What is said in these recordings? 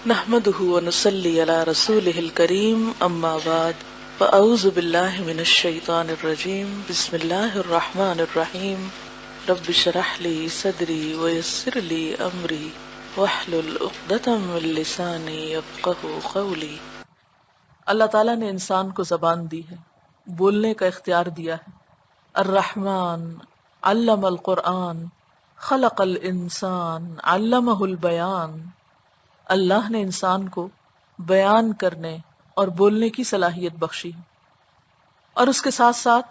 نحمده ونصلي على رسوله الكريم اما بعد فاعوذ بالله من الشيطان الرجيم بسم الله الرحمن الرحيم رب اشرح لي صدري ويسر لي امري واحلل عقدة من لساني يفقهوا قولي۔ اللہ تعالیٰ نے انسان کو زبان دی ہے، بولنے کا اختیار دیا ہے۔ الرحمن علم القرآن خلق الانسان علمہ البیان، اللہ نے انسان کو بیان کرنے اور بولنے کی صلاحیت بخشی ہے، اور اس کے ساتھ ساتھ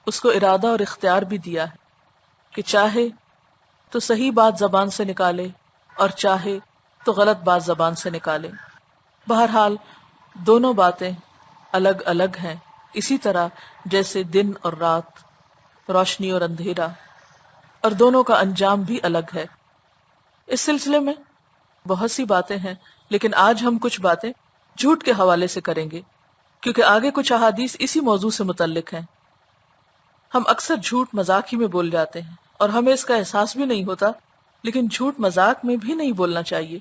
اس کو ارادہ اور اختیار بھی دیا ہے کہ چاہے تو صحیح بات زبان سے نکالے اور چاہے تو غلط بات زبان سے نکالے۔ بہرحال دونوں باتیں الگ الگ ہیں، اسی طرح جیسے دن اور رات، روشنی اور اندھیرا، اور دونوں کا انجام بھی الگ ہے۔ اس سلسلے میں بہت سی باتیں ہیں، لیکن آج ہم کچھ باتیں جھوٹ کے حوالے سے کریں گے، کیونکہ آگے کچھ احادیث اسی موضوع سے متعلق ہیں۔ ہم اکثر جھوٹ مذاق ہی میں بول جاتے ہیں اور ہمیں اس کا احساس بھی نہیں ہوتا، لیکن جھوٹ مذاق میں بھی نہیں بولنا چاہیے۔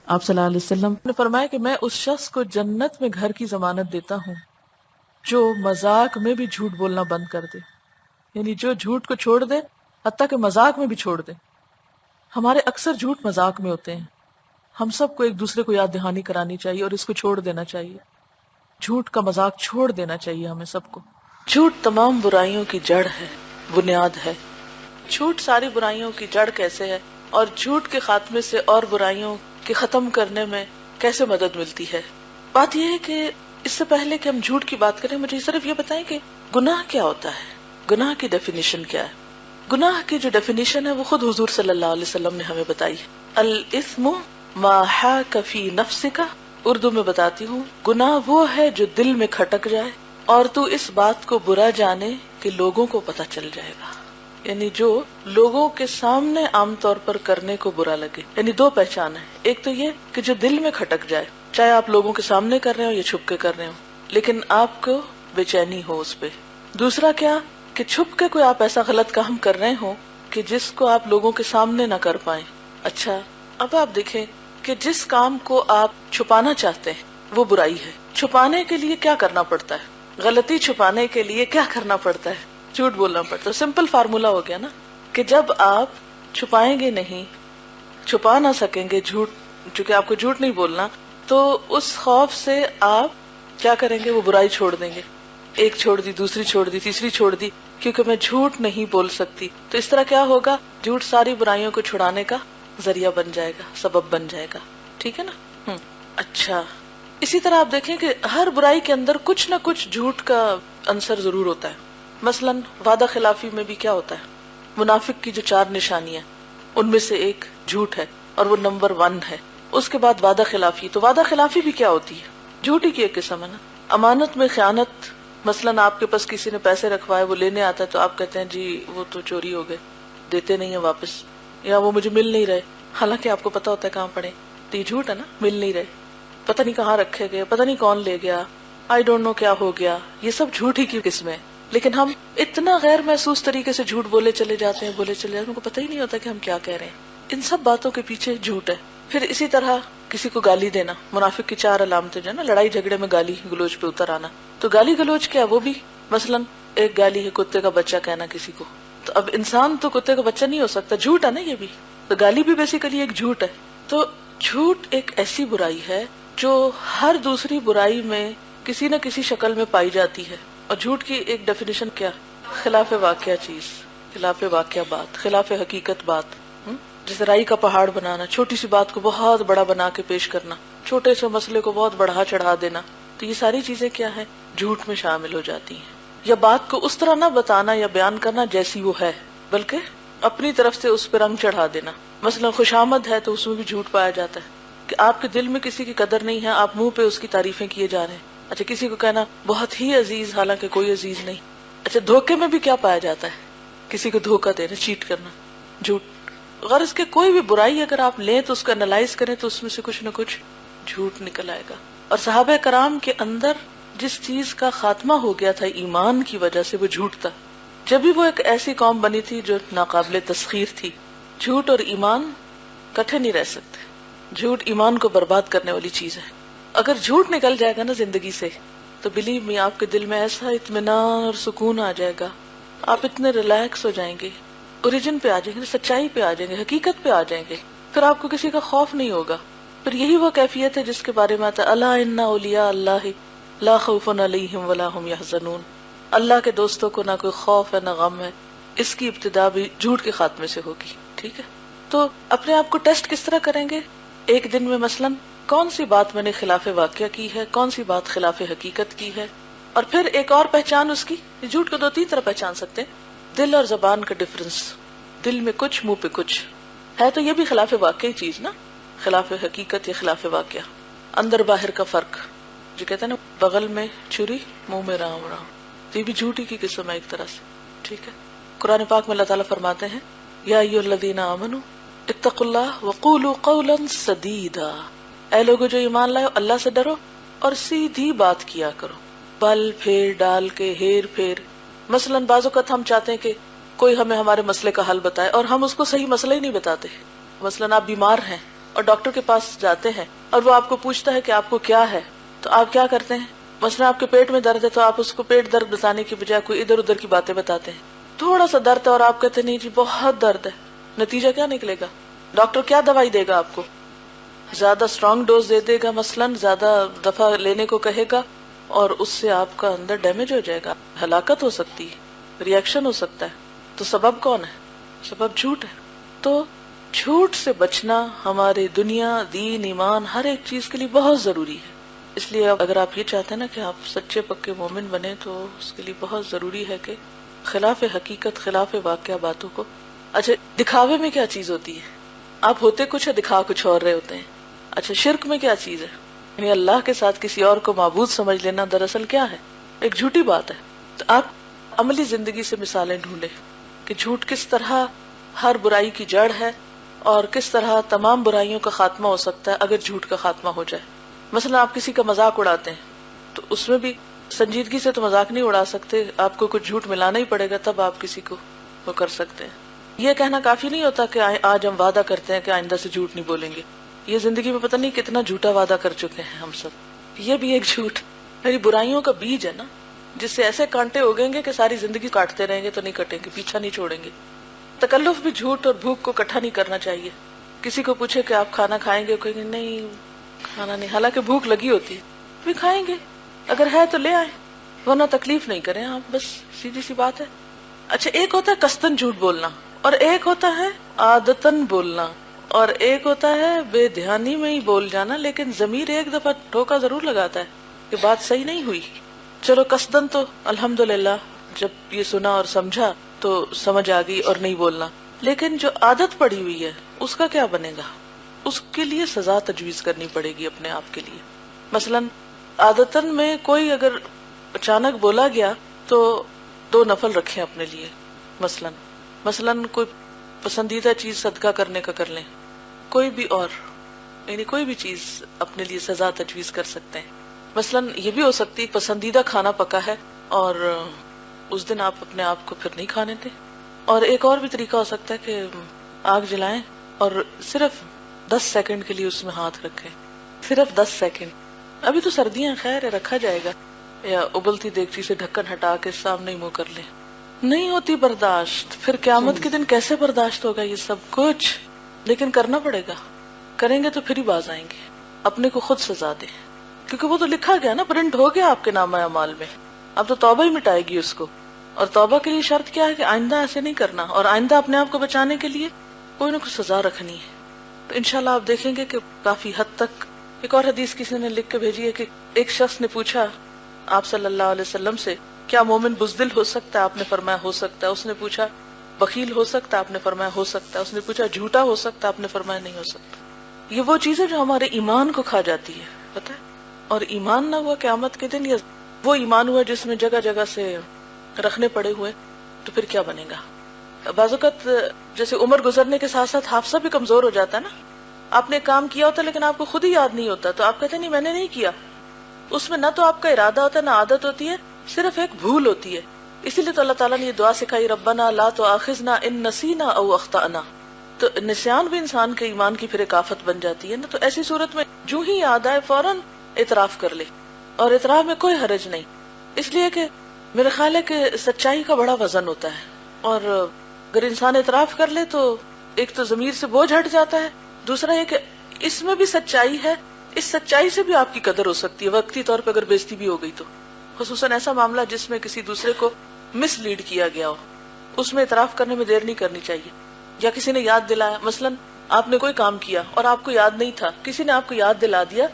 آپ صلی اللہ علیہ وسلم نے فرمایا کہ میں اس شخص کو جنت میں گھر کی ضمانت دیتا ہوں جو مذاق میں بھی جھوٹ بولنا بند کر دے، یعنی جو جھوٹ کو چھوڑ دے، حتیٰ کہ مذاق میں بھی چھوڑ دے۔ ہمارے اکثر جھوٹ مذاق میں ہوتے ہیں، ہم سب کو ایک دوسرے کو یاد دہانی کرانی چاہیے اور اس کو چھوڑ دینا چاہیے، جھوٹ کا مذاق چھوڑ دینا چاہیے ہمیں سب کو۔ جھوٹ تمام برائیوں کی جڑ ہے، بنیاد ہے۔ جھوٹ ساری برائیوں کی جڑ کیسے ہے اور جھوٹ کے خاتمے سے اور برائیوں کے ختم کرنے میں کیسے مدد ملتی ہے؟ بات یہ ہے کہ اس سے پہلے کہ ہم جھوٹ کی بات کریں، مجھے صرف یہ بتائیں کہ گناہ کیا ہوتا ہے، گناہ کی ڈیفینیشن کیا ہے؟ گناہ کی جو ڈیفینیشن ہے وہ خود حضور صلی اللہ علیہ وسلم نے ہمیں بتائی ہے۔ الاثم ما حاک فی نفسک، اردو میں بتاتی ہوں، گناہ وہ ہے جو دل میں کھٹک جائے اور تو اس بات کو برا جانے کہ لوگوں کو پتہ چل جائے گا، یعنی جو لوگوں کے سامنے عام طور پر کرنے کو برا لگے۔ یعنی دو پہچان ہے، ایک تو یہ کہ جو دل میں کھٹک جائے، چاہے آپ لوگوں کے سامنے کر رہے ہو یا چھپ کے کر رہے ہو، لیکن آپ کو بے چینی ہو اس پہ۔ دوسرا کیا کہ چھپ کے کوئی آپ ایسا غلط کام کر رہے ہو کہ جس کو آپ لوگوں کے سامنے نہ کر پائیں۔ اچھا، اب آپ دیکھیں کہ جس کام کو آپ چھپانا چاہتے ہیں وہ برائی ہے، چھپانے کے لیے کیا کرنا پڑتا ہے؟ غلطی چھپانے کے لیے کیا کرنا پڑتا ہے؟ جھوٹ بولنا پڑتا ہے۔ سمپل فارمولا ہو گیا نا کہ جب آپ چھپائیں گے نہیں، چھپا نہ سکیں گے جھوٹ، چونکہ آپ کو جھوٹ نہیں بولنا، تو اس خوف سے آپ کیا کریں گے؟ وہ برائی چھوڑ دیں گے، ایک چھوڑ دی، دوسری چھوڑ دی، تیسری چھوڑ دی، کیونکہ میں جھوٹ نہیں بول سکتی۔ تو اس طرح کیا ہوگا؟ جھوٹ ساری برائیوں کو چھڑانے کا ذریعہ بن جائے گا، سبب بن جائے گا، ٹھیک ہے نا؟ اچھا، اسی طرح آپ دیکھیں کہ ہر برائی کے اندر کچھ نہ کچھ جھوٹ کا عنصر ضرور ہوتا ہے۔ مثلاً وعدہ خلافی میں بھی کیا ہوتا ہے؟ منافق کی جو 4 نشانیاں، ان میں سے ایک جھوٹ ہے اور وہ نمبر 1 ہے۔ اس کے بعد وعدہ خلافی، تو وعدہ خلافی بھی کیا ہوتی ہے؟ جھوٹ ہی کی ایک قسم ہے نا۔ امانت میں خیانت، مثلاً آپ کے پاس کسی نے پیسے رکھوائے، وہ لینے آتا ہے تو آپ کہتے ہیں جی وہ تو چوری ہو گئے، دیتے نہیں ہیں واپس، یا وہ مجھے مل نہیں رہے، حالانکہ آپ کو پتا ہوتا ہے کہاں پڑے۔ تو یہ جھوٹ ہے نا، مل نہیں رہے، پتہ نہیں کہاں رکھے گئے، پتہ نہیں کون لے گیا، آئی ڈونٹ نو کیا ہو گیا، یہ سب جھوٹ ہی کی قسمیں۔ لیکن ہم اتنا غیر محسوس طریقے سے جھوٹ بولے چلے جاتے ہیں، ہم کو پتہ ہی نہیں ہوتا کہ ہم کیا کہہ رہے ہیں۔ ان سب باتوں کے پیچھے جھوٹ ہے۔ پھر اسی طرح کسی کو گالی دینا، منافق کی 4 علامتیں جو ہے نا، لڑائی جھگڑے میں گالی گلوچ پہ اتر آنا۔ تو گالی گلوچ کیا؟ وہ بھی مثلاً ایک گالی ہے کتے کا بچہ کہنا کسی کو، تو اب انسان تو کتے کا بچہ نہیں ہو سکتا، جھوٹ ہے نا یہ بھی، تو گالی بھی بیسیکلی ایک جھوٹ ہے۔ تو جھوٹ ایک ایسی برائی ہے جو ہر دوسری برائی میں کسی نہ کسی شکل میں پائی جاتی ہے۔ اور جھوٹ کی ایک ڈیفینیشن کیا؟ خلاف واقعہ چیز، خلاف واقعہ بات، خلاف حقیقت بات۔ جیسے رائی کا پہاڑ بنانا، چھوٹی سی بات کو بہت بڑا بنا کے پیش کرنا، چھوٹے سے مسئلے کو بہت بڑھا چڑھا دینا، تو یہ ساری چیزیں کیا ہیں؟ جھوٹ میں شامل ہو جاتی ہیں۔ یا بات کو اس طرح نہ بتانا یا بیان کرنا جیسی وہ ہے، بلکہ اپنی طرف سے اس پہ رنگ چڑھا دینا۔ مثلا خوشامد ہے تو اس میں بھی جھوٹ پایا جاتا ہے کہ آپ کے دل میں کسی کی قدر نہیں ہے، آپ منہ پہ اس کی تعریفیں کیے جا رہے ہیں۔ اچھا، کسی کو کہنا بہت ہی عزیز، حالانکہ کوئی عزیز نہیں۔ اچھا، دھوکے میں بھی کیا پایا جاتا ہے؟ کسی کو دھوکہ دینا، چیٹ کرنا، جھوٹ۔ غرض کے کوئی بھی برائی اگر آپ لیں تو اس کو انالائز کریں تو اس میں سے کچھ نہ کچھ جھوٹ نکل آئے گا۔ اور صحابہ کرام کے اندر جس چیز کا خاتمہ ہو گیا تھا ایمان کی وجہ سے، وہ جھوٹ تھا۔ جب بھی وہ ایک ایسی قوم بنی تھی جو ناقابل تسخیر تھی، جھوٹ اور ایمان کٹھے نہیں رہ سکتے۔ جھوٹ ایمان کو برباد کرنے والی چیز ہے. اگر جھوٹ نکل جائے گا نا زندگی سے تو بلیو می آپ کے دل میں ایسا اطمینان اور سکون آ جائے گا, آپ اتنے ریلیکس ہو جائیں گے, اوریجن پہ آ جائیں گے, سچائی پہ آ جائیں گے, حقیقت پہ آ جائیں گے. پھر آپ کو کسی کا خوف نہیں ہوگا. پھر یہی وہ کیفیت ہے جس کے بارے میں آتا ہے الا ان اولیاء اللہ لا خوف علیہم ولا هم یحزنون. اللہ کے دوستوں کو نہ کوئی خوف ہے نہ غم ہے. اس کی ابتدا بھی جھوٹ کے خاتمے سے ہوگی. ٹھیک ہے, تو اپنے آپ کو ٹیسٹ کس طرح کریں گے؟ ایک دن میں مثلاً کون سی بات میں نے خلاف واقعہ کی ہے, کون سی بات خلاف حقیقت کی ہے. اور پھر ایک اور پہچان اس کی, جھوٹ کو دو تین طرح پہچان سکتے ہیں. دل اور زبان کا ڈفرنس, دل میں کچھ منہ پہ کچھ ہے, تو یہ بھی خلاف واقعی چیز نا, خلاف حقیقت یا خلاف واقعہ. اندر باہر کا فرق, جو کہتے ہیں نا بغل میں چھری منہ میں رام رام, تو یہ بھی جھوٹی کی قسم ہے ایک طرح سے. ٹھیک ہے, قرآن پاک میں اللہ تعالیٰ فرماتے ہیں یا ایھا الذین آمنوا اتقوا اللہ وقولوا قولا سدیدا. اے لوگو جو ایمان لائے اللہ سے ڈرو اور سیدھی بات کیا کرو, بل پھیر ڈال کے ہیر پھیر. مثلاً بعض اوقات ہم چاہتے ہیں کہ کوئی ہمیں ہمارے مسئلے کا حل بتائے اور ہم اس کو صحیح مسئلہ ہی نہیں بتاتے. مثلاً آپ بیمار ہیں اور ڈاکٹر کے پاس جاتے ہیں اور وہ آپ کو پوچھتا ہے کہ آپ کو کیا ہے, تو آپ کیا کرتے ہیں؟ مثلاً آپ کے پیٹ میں درد ہے تو آپ اس کو پیٹ درد بتانے کی بجائے کوئی ادھر ادھر کی باتیں بتاتے ہیں. تھوڑا سا درد ہے اور آپ کہتے ہیں نہیں جی بہت درد ہے. نتیجہ کیا نکلے گا؟ ڈاکٹر کیا دوائی دے گا آپ کو؟ زیادہ اسٹرانگ ڈوز دے دے گا, مثلاً زیادہ دفعہ لینے کو کہے گا, اور اس سے آپ کا اندر ڈیمیج ہو جائے گا, ہلاکت ہو سکتی ہے, ریئیکشن ہو سکتا ہے. تو سبب کون ہے؟ سبب جھوٹ ہے. تو جھوٹ سے بچنا ہمارے دنیا دین ایمان ہر ایک چیز کے لیے بہت ضروری ہے. اس لیے اگر آپ یہ چاہتے ہیں نا کہ آپ سچے پکے مومن بنے, تو اس کے لیے بہت ضروری ہے کہ خلاف حقیقت خلاف واقعہ باتوں کو. اچھا, دکھاوے میں کیا چیز ہوتی ہے؟ آپ ہوتے کچھ ہے, دکھا کچھ اور رہے ہوتے ہیں. اچھا, شرک میں کیا چیز ہے؟ یعنی اللہ کے ساتھ کسی اور کو معبود سمجھ لینا دراصل کیا ہے؟ ایک جھوٹی بات ہے. تو آپ عملی زندگی سے مثالیں ڈھونڈیں کہ جھوٹ کس طرح ہر برائی کی جڑ ہے اور کس طرح تمام برائیوں کا خاتمہ ہو سکتا ہے اگر جھوٹ کا خاتمہ ہو جائے. مثلا آپ کسی کا مذاق اڑاتے ہیں تو اس میں بھی سنجیدگی سے تو مذاق نہیں اڑا سکتے, آپ کو کچھ جھوٹ ملانا ہی پڑے گا تب آپ کسی کو وہ کر سکتے ہیں. یہ کہنا کافی نہیں ہوتا کہ آج ہم وعدہ کرتے ہیں کہ آئندہ سے جھوٹ نہیں بولیں گے. یہ زندگی میں پتہ نہیں کتنا جھوٹا وعدہ کر چکے ہیں ہم سب. یہ بھی ایک جھوٹ, میری برائیوں کا بیج ہے نا, جس سے ایسے کانٹے اگیں گے کہ ساری زندگی کاٹتے رہیں گے تو نہیں کٹیں گے, پیچھا نہیں چھوڑیں گے. تکلف بھی جھوٹ اور بھوک کو اکٹھا نہیں کرنا چاہیے. کسی کو پوچھے کہ آپ کھانا کھائیں گے, کہیں گے نہیں کھانا نہیں, حالانکہ بھوک لگی ہوتی ہے. بھی کھائیں گے, اگر ہے تو لے آئیں, ورنہ تکلیف نہیں کریں آپ, بس سیدھی سی بات ہے. اچھا, ایک ہوتا ہے قصدن جھوٹ بولنا, اور ایک ہوتا ہے عادتن بولنا, اور ایک ہوتا ہے بے دھیانی میں ہی بول جانا, لیکن ضمیر ایک دفعہ ٹھوکا ضرور لگاتا ہے کہ بات صحیح نہیں ہوئی. چلو قصدن تو الحمدللہ جب یہ سنا اور سمجھا تو سمجھ آ گئی اور نہیں بولنا, لیکن جو عادت پڑی ہوئی ہے اس کا کیا بنے گا؟ اس کے لیے سزا تجویز کرنی پڑے گی اپنے آپ کے لیے. مثلاً عادتن میں کوئی اگر اچانک بولا گیا تو 2 نفل رکھیں اپنے لیے. مثلاً کوئی پسندیدہ چیز صدقہ کرنے کا کر لیں, کوئی بھی اور یعنی کوئی بھی چیز اپنے لیے سزا تجویز کر سکتے ہیں. مثلاً یہ بھی ہو سکتی پسندیدہ کھانا پکا ہے اور اس دن آپ اپنے آپ کو پھر نہیں کھانے دیں. اور ایک اور بھی طریقہ ہو سکتا ہے کہ آگ جلائیں اور صرف 10 سیکنڈ کے لیے اس میں ہاتھ رکھیں, صرف 10 سیکنڈ. ابھی تو سردیاں خیر ہے, رکھا جائے گا, یا ابلتی دیگچی سے ڈھکن ہٹا کے سامنے ہی منہ کر لیں. نہیں ہوتی برداشت, پھر قیامت کے دن کیسے برداشت ہوگا یہ سب کچھ؟ لیکن کرنا پڑے گا, کریں گے تو پھر ہی باز آئیں گے. اپنے کو خود سزا دیں, کیونکہ وہ تو لکھا گیا نا, پرنٹ ہو گیا آپ کے نامہ اعمال میں. اب تو توبہ ہی مٹائے گی اس کو. اور توبہ کے لیے شرط کیا ہے کہ آئندہ ایسے نہیں کرنا, اور آئندہ اپنے آپ کو بچانے کے لیے کوئی نہ کوئی سزا رکھنی ہے. تو انشاءاللہ آپ دیکھیں گے کہ کافی حد تک. ایک اور حدیث کسی نے لکھ کے بھیجی ہے کہ ایک شخص نے پوچھا آپ صلی اللہ علیہ وسلم سے, کیا مومن بزدل ہو سکتا ہے؟ آپ نے فرمایا ہو سکتا ہے. اس نے پوچھا بخیل ہو سکتا ہے؟ آپ نے فرمایا ہو سکتا ہے. اس نے پوچھا جھوٹا ہو سکتا ہے؟ آپ نے فرمایا نہیں ہو سکتا. یہ وہ چیز ہے جو ہمارے ایمان کو کھا جاتی ہے, پتہ ہے. اور ایمان نہ ہوا قیامت کے دن, یا وہ ایمان ہوا جس میں جگہ جگہ سے رکھنے پڑے ہوئے, تو پھر کیا بنے گا؟ بعض اوقات جیسے عمر گزرنے کے ساتھ ساتھ حافظہ بھی کمزور ہو جاتا ہے نا. آپ نے کام کیا ہوتا لیکن آپ کو خود ہی یاد نہیں ہوتا, تو آپ کہتے ہیں نہیں میں نے نہیں کیا. اس میں نہ تو آپ کا ارادہ ہوتا ہے نہ عادت ہوتی ہے, صرف ایک بھول ہوتی ہے. اسی لیے تو اللہ تعالیٰ نے یہ دعا سکھائی, ربنا لا تؤاخذنا ان نسینا او اخطأنا. تو نسیان بھی انسان کے ایمان کی پھر ایک آفت بن جاتی ہے نا. تو ایسی صورت میں جو ہی یاد آئے فوراً اعتراف کر لے, اور اعتراف میں کوئی حرج نہیں, اس لیے کہ میرا خیال ہے کہ سچائی کا بڑا وزن ہوتا ہے, اور اگر انسان اعتراف کر لے تو ایک تو ضمیر سے بوجھ ہٹ جاتا ہے, دوسرا یہ کہ اس میں بھی سچائی ہے, اس سچائی سے بھی آپ کی قدر ہو سکتی ہے وقتی طور پہ اگر بےزتی بھی ہو گئی تو, خصوصاً ایسا معاملہ جس میں کسی دوسرے کو مس لیڈ کیا گیا ہو, اس میں اعتراف کرنے میں دیر نہیں کرنی چاہیے. یا کسی نے یاد دلایا, مثلاً آپ نے کوئی کام کیا اور آپ کو یاد نہیں تھا, کسی نے آپ کو یاد دلا دیا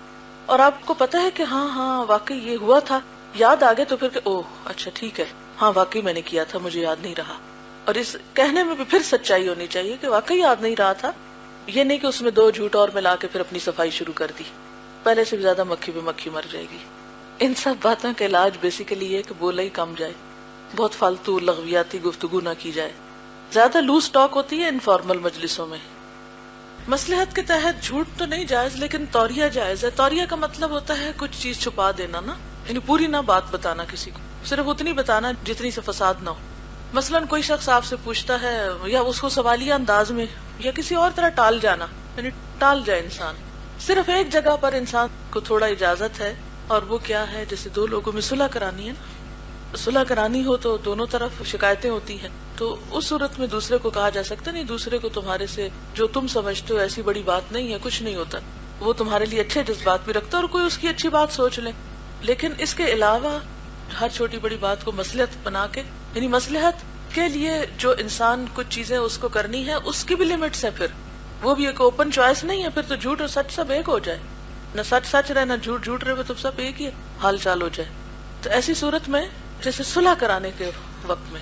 اور آپ کو پتا ہے کہ ہاں واقعی یہ ہوا تھا, یاد آ گئے تو پھر کہ اوہ اچھا ٹھیک ہے, ہاں واقعی میں نے کیا تھا, مجھے یاد نہیں رہا. اور اس کہنے میں بھی پھر سچائی ہونی چاہیے کہ واقعی یاد نہیں رہا تھا, یہ نہیں کہ اس میں 2 جھوٹ اور ملا کے پھر اپنی صفائی شروع کر دی, پہلے سے بھی زیادہ مکھی پہ مکھی مر جائے گی. ان سب باتوں کا علاج بیسیکلی یہ کہ بولا ہی کم جائے, بہت فالتو لغویاتی گفتگو نہ کی جائے. زیادہ لوز ٹاک ہوتی ہے انفارمل مجلسوں میں. مصلحت کے تحت جھوٹ تو نہیں جائز, لیکن توریہ جائز ہے. توریہ کا مطلب ہوتا ہے کچھ چیز چھپا دینا نا, یعنی پوری نہ بات بتانا کسی کو, صرف اتنی بتانا جتنی سے فساد نہ ہو. مثلاً کوئی شخص آپ سے پوچھتا ہے, یا اس کو سوالیہ انداز میں یا کسی اور طرح ٹال جانا, یعنی ٹال جائے انسان. صرف ایک جگہ پر انسان کو تھوڑا اجازت ہے, اور وہ کیا ہے, جیسے 2 لوگوں میں صلح کرانی ہے نا, صلح کرانی ہو تو دونوں طرف شکایتیں ہوتی ہیں, تو اس صورت میں دوسرے کو کہا جا سکتا نہیں, دوسرے کو تمہارے سے جو تم سمجھتے ہو ایسی بڑی بات نہیں ہے, کچھ نہیں ہوتا, وہ تمہارے لیے اچھے جذبات بھی رکھتا ہے اور کوئی اس کی اچھی بات سوچ لے. لیکن اس کے علاوہ ہر چھوٹی بڑی بات کو مصلحت بنا کے, یعنی مصلحت کے لیے جو انسان کچھ چیزیں اس کو کرنی ہے اس کی بھی لمٹس ہے, پھر وہ بھی ایک اوپن چوائس نہیں ہے. پھر تو جھوٹ اور سچ سب ایک ہو جائے, نہ سچ سچ رہے نہ جھوٹ جھوٹ رہے, تو سب ایک ہی حال چال ہو جائے. تو ایسی صورت میں جیسے صلح کرانے کے وقت میں,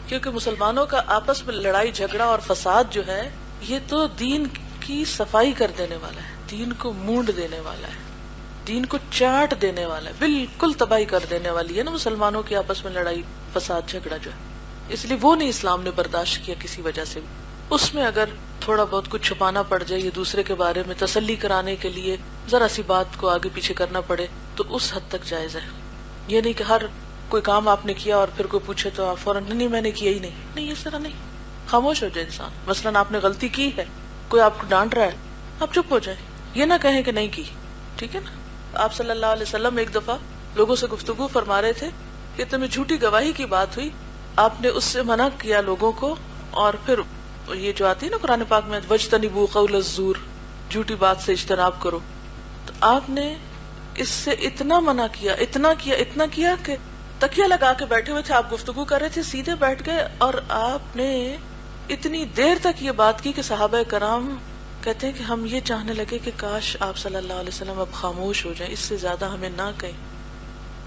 کیونکہ مسلمانوں کا آپس میں لڑائی جھگڑا اور فساد جو ہے یہ تو دین کی صفائی کر دینے والا ہے, دین کو مونڈ دینے والا ہے, دین کو چاٹ دینے والا ہے, بالکل تباہی کر دینے والی ہے نا مسلمانوں کی آپس میں لڑائی فساد جھگڑا جو ہے. اس لیے وہ نہیں اسلام نے برداشت کیا کسی وجہ سے. اس میں اگر تھوڑا بہت کچھ چھپانا پڑ جائے, یہ دوسرے کے بارے میں تسلی کرانے کے لیے ذرا سی بات کو آگے پیچھے کرنا پڑے, تو اس حد تک جائز ہے. یہ نہیں کہ ہر کوئی کام آپ نے کیا اور پھر کوئی پوچھے تو آپ فوراً نہیں میں نے کیا ہی نہیں, اس طرح نہیں. خاموش ہو جائے انسان. مثلاً آپ نے غلطی کی ہے, کوئی آپ کو ڈانٹ رہا ہے, آپ چپ ہو جائیں, یہ نہ کہیں کہ نہیں کی, ٹھیک ہے نا. آپ صلی اللہ علیہ وسلم ایک دفعہ لوگوں سے گفتگو فرما رہے تھے کہ تمہیں جھوٹی گواہی کی بات ہوئی, آپ نے اس سے منع کیا لوگوں کو, اور پھر یہ جو آتی ہے نا قرآن پاک میں وَاجْتَنِبُوا قَوْلَ الزُّورِ, جھوٹی بات سے اجتناب کرو, تو آپ نے اس سے اتنا منع کیا, اتنا کیا کہ تکیہ لگا کے بیٹھے ہوئے تھے, آپ گفتگو کر رہے تھے, سیدھے بیٹھ گئے, اور آپ نے اتنی دیر تک یہ بات کی کہ صحابہ کرام کہتے ہیں کہ ہم یہ چاہنے لگے کہ کاش آپ صلی اللہ علیہ وسلم اب خاموش ہو جائیں, اس سے زیادہ ہمیں نہ کہیں.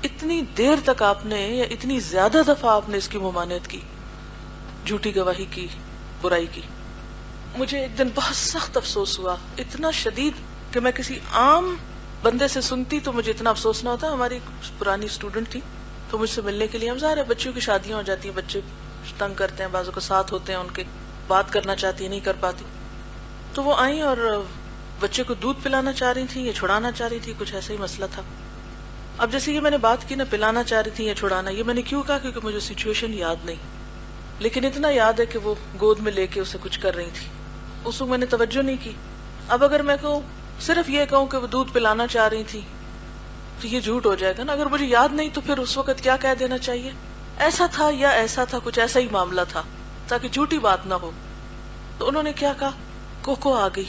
اتنی دیر تک آپ نے, یا اتنی زیادہ دفعہ آپ نے اس کی ممانعت کی, جھوٹی گواہی کی, برائی کی. مجھے ایک دن بہت سخت افسوس ہوا, اتنا شدید کہ میں کسی عام بندے سے سنتی تو مجھے اتنا افسوس نہ ہوتا. ہماری پرانی اسٹوڈنٹ تھی, تو مجھ سے ملنے کے لیے, ہم ظاہر ہے بچیوں کی شادیاں ہو جاتی ہیں, بچے تنگ کرتے ہیں, بعضوں کے ساتھ ہوتے ہیں, ان کے بات کرنا چاہتی ہیں نہیں کر پاتی, تو وہ آئیں اور بچے کو دودھ پلانا چاہ رہی تھی یا چھڑانا چاہ رہی تھی, کچھ ایسا ہی مسئلہ تھا. اب جیسے یہ میں نے بات کی نا, پلانا چاہ رہی تھی یا چھڑانا, یہ میں نے کیوں کہا کیونکہ مجھے سچویشن یاد نہیں, لیکن اتنا یاد ہے کہ وہ گود میں لے کے اسے کچھ کر رہی تھی, اس وقت میں نے توجہ نہیں کی. اب اگر میں کہوں, صرف یہ کہوں کہ وہ دودھ پلانا چاہ رہی تھی, تو یہ جھوٹ ہو جائے گا نا. اگر مجھے یاد نہیں تو پھر اس وقت کیا کہہ دینا چاہیے, ایسا تھا یا ایسا تھا, کچھ ایسا ہی معاملہ تھا, تاکہ جھوٹی بات نہ ہو. تو انہوں نے کیا کہا, کوکو آ گئی.